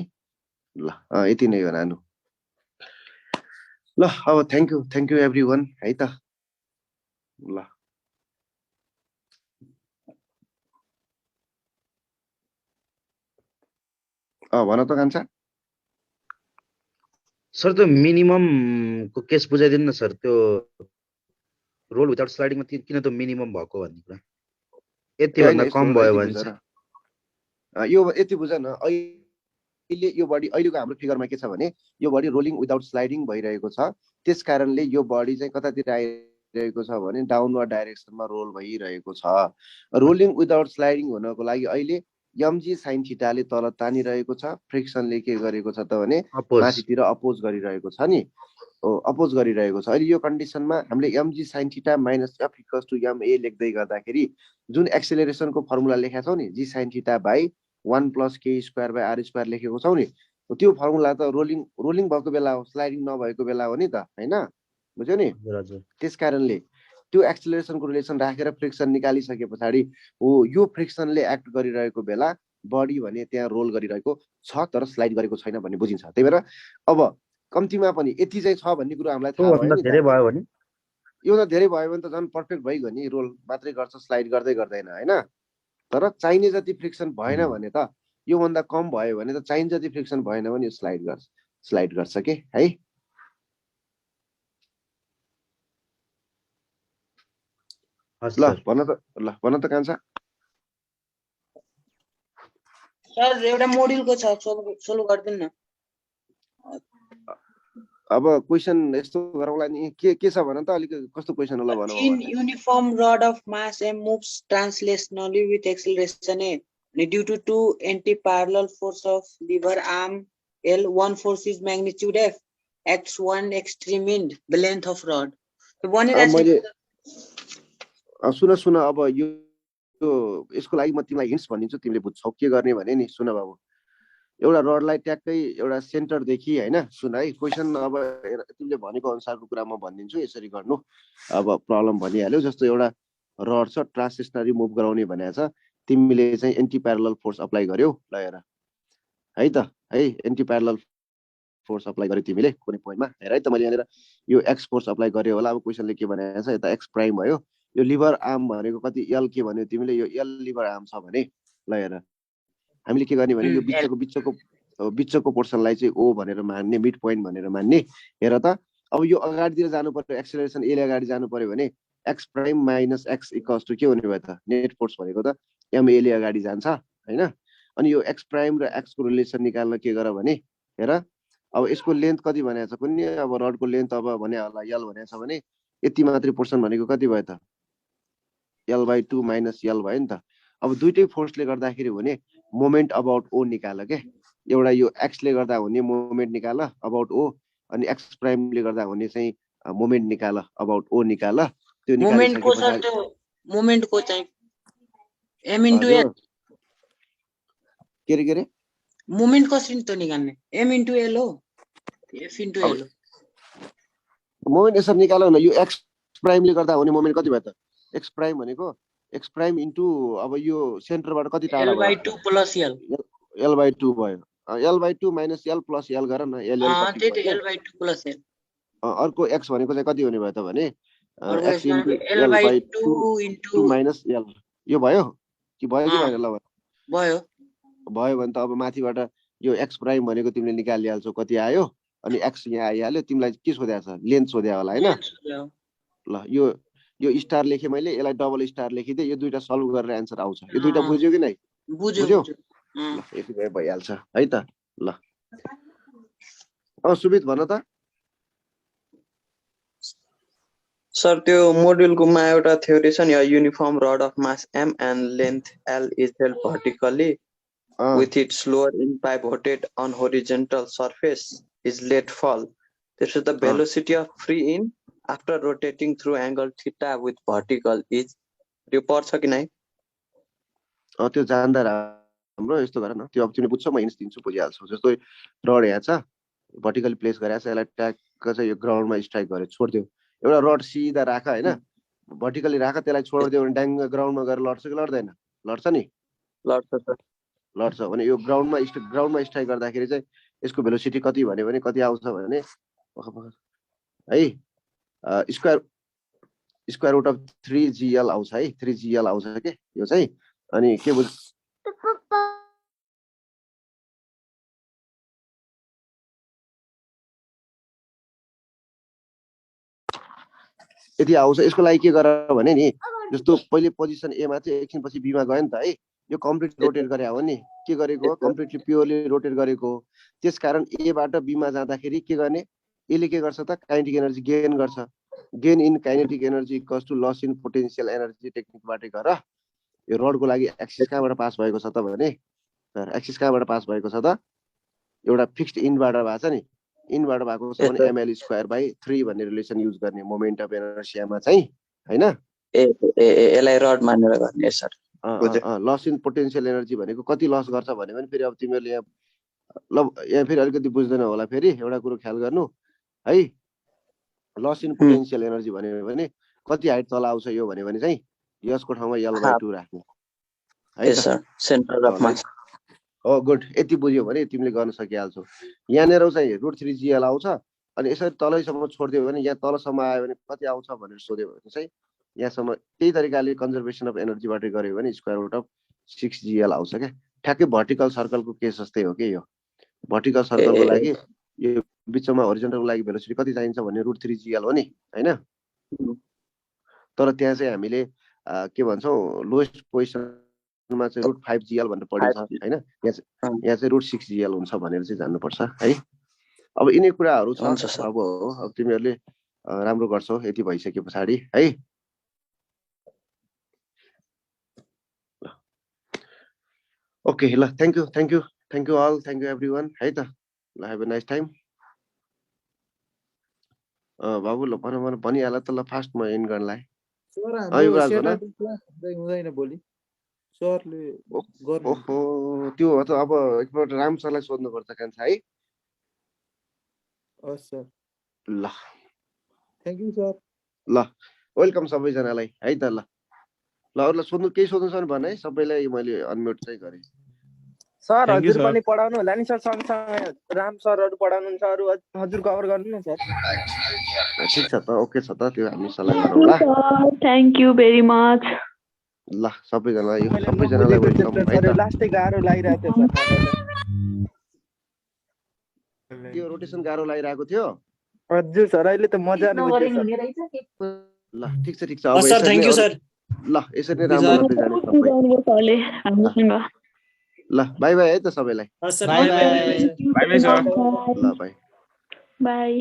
ल यति नै हो नानु ल अब थ्यांक यू एभ्रीवन है त ल भन त कान्छा सर त्यो मिनिमम को केस बुझाइदिनु न सर त्यो रोल विदाउट स्लाइडिङमा किन त मिनिमम भएको भन्ने कुरा यति भन्दा कम भयो भने चाहिँ यो यति बुझ न अहिले यो बडी अहिलेको हाम्रो फिगरमा के छ भने यो बडी रोलिङ विदाउट स्लाइडिङ भइरहेको छ त्यसकारणले यो बडी चाहिँ कतातिर आइरहेको छ भने डाउनवर्ड डाइरेक्सनमा रोल भइरहेको छ रोलिङ विदाउट स्लाइडिङ हुनको लागि अहिले mg sin थीटाले तल तानिरहेको छ फ्रिक्सनले के गरेको छ त भने माथितिर अपोज गरिरहेको छ नि अपोज गरिरहेको छ अहिले यो कन्डिसनमा हामीले mg sin theta minus f equals to ma लेख्दै गर्दाखेरि जुन एक्सेलरेसनको फर्मुला लेखेका छौ नि g sin theta by 1 plus k square by r square लेखेको छौ नि त्यो फर्मुला त रोलिङ भएको बेला हो, स्लाइडिङ नभएको बेला हो नि त, हैन? बुझ्यो नि? त्यस कारणले त्यो एक्सेलरेसनको रिलेसन राखेर फ्रिक्सन निकालिसके पछाडि हो यो फ्रिक्सनले एक्ट गरिरहेको बेला बडी भने त्यहाँ रोल गरिरहेको छ तर स्लाइड गरेको छैन भन्ने बुझिन्छ। त्यही भएर अब कम्तीमा पनि यति चाहिँ छ भन्ने कुरो हामीलाई थाहा भयो नि त। धेरै भयो भने यो त धेरै भयो भने त झन् पर्फेक्ट भइगयो नि, रोल मात्रै गर्छ स्लाइड गर्दै गर्दैन, हैन? तर चाहिने जति फ्रिक्सन भएन भने त योभन्दा कम भयो भने त चाहिने जति फ्रिक्सन भएन भने यो स्लाइड गर्छ के है। ल भन त कान्छा। सर एउटा मोड्युलको छ, सोल्भ गर्दिन न। अब क्वेशन यस्तो गरौँला नि, के छ भन त, अलिक कस्तो क्वेशन होला भन। In uniform rod of mass m moves translationally with acceleration a due to two anti-parallel force of lever arm L. One force is magnitude F, acts one extreme in the length of rod. सुन अब यो यसको लागि म तिमीलाई हिन्ट्स भनिदिन्छु, तिमीले बुझ्छौ के गर्ने भने नि। सुन बाबु, एउटा रडलाई ट्याक्कै एउटा सेन्टरदेखि हैन, सुन है क्वेसन अब तिमीले भनेको अनुसारको कुरा म भनिदिन्छु, यसरी गर्नु। अब प्रब्लम भनिहाल्यो, जस्तो एउटा रड छ, ट्रान्सलेसनरी मुभ गराउने भनेको छ, तिमीले चाहिँ एन्टी प्यारलल फोर्स अप्लाई गर्यौ, ल हेर है त, है एन्टी प्यारलल फोर्स अप्लाई गर्यो तिमीले कुनै पोइन्टमा, हेर है त, मैले यहाँनिर यो एक्स फोर्स अप्लाई गर्यो होला। अब क्वेसनले के भनेको छ, यता एक्स प्राइम भयो, यो लिभर आर्म भनेको कति एल के भन्यो तिमीले, यो एल लिभर आर्म छ भने, ल हेर हामीले के गर्ने भने यो बिचको पोर्सनलाई चाहिँ ओ भनेर मान्ने, मिड पोइन्ट भनेर मान्ने। हेर त अब यो अगाडितिर जानु पर्यो, एक्सेलरेसन एले अगाडि जानु पर्यो भने X prime minus X equals to के हुने भयो त, नेट फोर्स भनेको त एम एले अगाडि जान्छ, हैन? अनि यो एक्स प्राइम र एक्स को रिलेसन निकाल्न के गर भने, हेर अब यसको लेन्थ कति भनेको छ कुनै, अब रडको लेन्थ अब भने होला यल भनेको छ भने यति मात्रै पोर्सन भनेको कति भयो त, L/2 माइनस यल भयो नि त। अब दुईटै फोर्सले गर्दाखेरि हुने मोमेन्ट अबाउट ओ निकाल के, एउटा यो एक्सले गर्दा हुने मोमेन्ट निकाल अबाउट ओ, अनि एक्स प्राइमले गर्दा हुने चाहिँ मोमेन्ट निकाल अबाउट ओ निकाल। त्यो निकालिसकेपछि मोमेन्टको चाहिँ m इन्टु l के रे मोमेन्ट कसरी त निकाल्ने, m इन्टु l हो, f इन्टु l हो। मोमेन्ट यसरी निकाल्यो न, यो एक्स प्राइमले गर्दा हुने मोमेन्ट कति भयो त, एक्स प्राइम भनेको एक्स प्राइम इन्टु अब यो सेन्टरबाट कति टाढा भयो, L/2 प्लस l, L/2 भयो, L/2 minus l plus l गर न, त्यही त L/2 प्लस l। अर्को एक्स भनेको चाहिँ कति हुने भयो त भने x into L/2 into minus l, यो भयो कि भयो कि भएन? ल भयो भने त अब माथिबाट यो एक्स प्राइम भनेको तिमीले निकालिहाल्छौ कति आयो, अनि एक्स यहाँ आइहाल्यो, तिमीलाई के सोध्या छ, लेन्थ सोध्या होला हैन? ल यो स्टार लेखे मैले, यसलाई डबल स्टार लेखिदिए, यो दुईटा सल्भ गरेर एन्सर आउँछ। यो दुईटा बुझ्यो कि नै? बुझ्यो। ल यति भए भइहाल्छ है त। ल सुमित भन त। सर त्यो मोड्युलकोमा एउटा थ्योरी छ नि, uniform rod of mass m and length l is held vertically with its lower end pivoted on horizontal surface is let fall. This is the velocity of free in after rotating through angle theta with vertical is, यो पर्छ कि नै? त्यो जान्दा राम्रो, यस्तो गर न, त्यो अब तिमीले बुझ्छौ, म हिन्ट्स दिन्छु, बुझिहाल्छौ। जस्तो रड यहाँ छ, भर्टिकली प्लेस गरेको छ, यसलाई ट्याक्क चाहिँ यो ग्राउन्डमा स्ट्राइक गरेर छोड्दियो। एउटा रड सिधा राख हैन, भर्टिकली राख, त्यसलाई छोड्दियो भने ड्याङ ग्राउन्डमा गएर लड्छ कि लड्दैन? लड्छ नि, लड्छ सर। लड्छ भने यो ग्राउन्डमा स्ट्राइक गर्दाखेरि चाहिँ यसको भेलोसिटी कति भन्यो भने कति आउँछ भने है स्क्वायर रुट अफ 3gl आउँछ है, 3gl आउँछ के यो चाहिँ। अनि के बुझ यति आउँछ। यसको लागि के गर भने नि, जस्तो पहिले पोजिसन ए मा थियो, एकछिन पछि बी मा गयो नि त है, यो कम्प्लिट रोटेट गरे हो नि, के गरेको हो, कम्प्लिटली प्योरली रोटेट गरेको हो। त्यसकारण ए बाट बी मा जाँदाखेरि के गर्ने, यसले के गर्छ त, काइनेटिक एनर्जी गेन गर्छ। Gain in kinetic energy equals to loss in potential energy टेक्निकबाट गर। यो रडको लागि एक्सिस कहाँबाट पास भएको छ त भने, एक्सिस कहाँबाट पास भएको छ त, एउटा फिक्स्ड इनबाट भएको छ नि, इनबाट भएको छ भने ml/3 भन्ने रिलेसन युज गर्ने मोमेन्ट अफ इनर्सियामा चाहिँ, हैन? यसलाई रड मानेर गर्ने sir. Loss in potential energy भनेको कति लस गर्छ भन्यो भने, फेरि अब तिमीहरूले यहाँ ल यहाँ फेरि अलिकति बुझ्दैन होला फेरि एउटा कुरो ख्याल गर्नु है लस इन पोटेन्सियल एनर्जी भन्यो भने कति हाइट तल आउँछ यो भन्यो भने चाहिँ यसको ठाउँमा L/2 राख्नु है Yes, त sir. Center of mass. हो गुड यति बुझ्यो भने तिमीले गर्न सकिहाल्छौ यहाँनिर चाहिँ √3GL आउँछ अनि यसरी तलैसम्म छोडिदियो भने यहाँ तलसम्म आयो भने कति आउँछ भनेर सोध्यो भने चाहिँ यहाँसम्म त्यही तरिकाले कन्जर्भेसन अफ एनर्जीबाट गऱ्यो भने स्क्वायर रुट अफ 6GL आउँछ क्या ठ्याक्कै भर्टिकल सर्कलको केस जस्तै हो कि यो भर्टिकल सर्कलको लागि यो बिचमा होरिजन्टलको लागि भेलोसिटी कति चाहिन्छ भने √3GL हो नि हैन तर त्यहाँ चाहिँ हामीले के भन्छौँ लोएस्ट पोजिसनमा चाहिँ √5GL भनेर पढिन्छ हैन यहाँ चाहिँ √6GL हुन्छ भनेर चाहिँ जान्नुपर्छ है अब यिनै कुराहरू छ अब अब तिमीहरूले राम्रो गर्छौ यति भइसके पछाडि है ओके ल thank you all thank you everyone है त ल हेभ अ नाइस टाइम बाबु ल भनिहाल त ल फास्ट म एन्ड गर्नलाई सर हाम्रो स्याटरडे क्लास हुँदैन भोलि सरले गर्नु ओहो त्यो त अब एकपल्ट राम सरलाई सोध्नुपर्छ कान्छ है हस् सर ल थ्यांक यू सर ल वेलकम सबैजनालाई है त ल अरूलाई सोध्नु केही सोध्नु छ भने है सबैलाई मैले अनम्युट चाहिँ गरेँ सर हजुर पनि पढाउनु होला नि सर सँगसँगै राम सरहरू पढाउनुहुन्छ अरू हजुर कभर गर्नु न सर ठिक छ त ओके छ त त्यो हामी सल्लाह गरौँला थ्यांक यू भेरी मच ल सबैजनालाई वेलकम है त लास्टै गाह्रो लागिरहेको थियो सर यो रोटेसन गाह्रो लागिरहेको थियो हजुर सर अहिले त मजाले बुझ्यो सर ल ठिक छ अब सर थ्यांक यू सर ल यसरी नै राम्रो गर्दै जाने सबै ल बाइ बाइ है त सबैलाई बाइ बाइ ल बाइ बाइ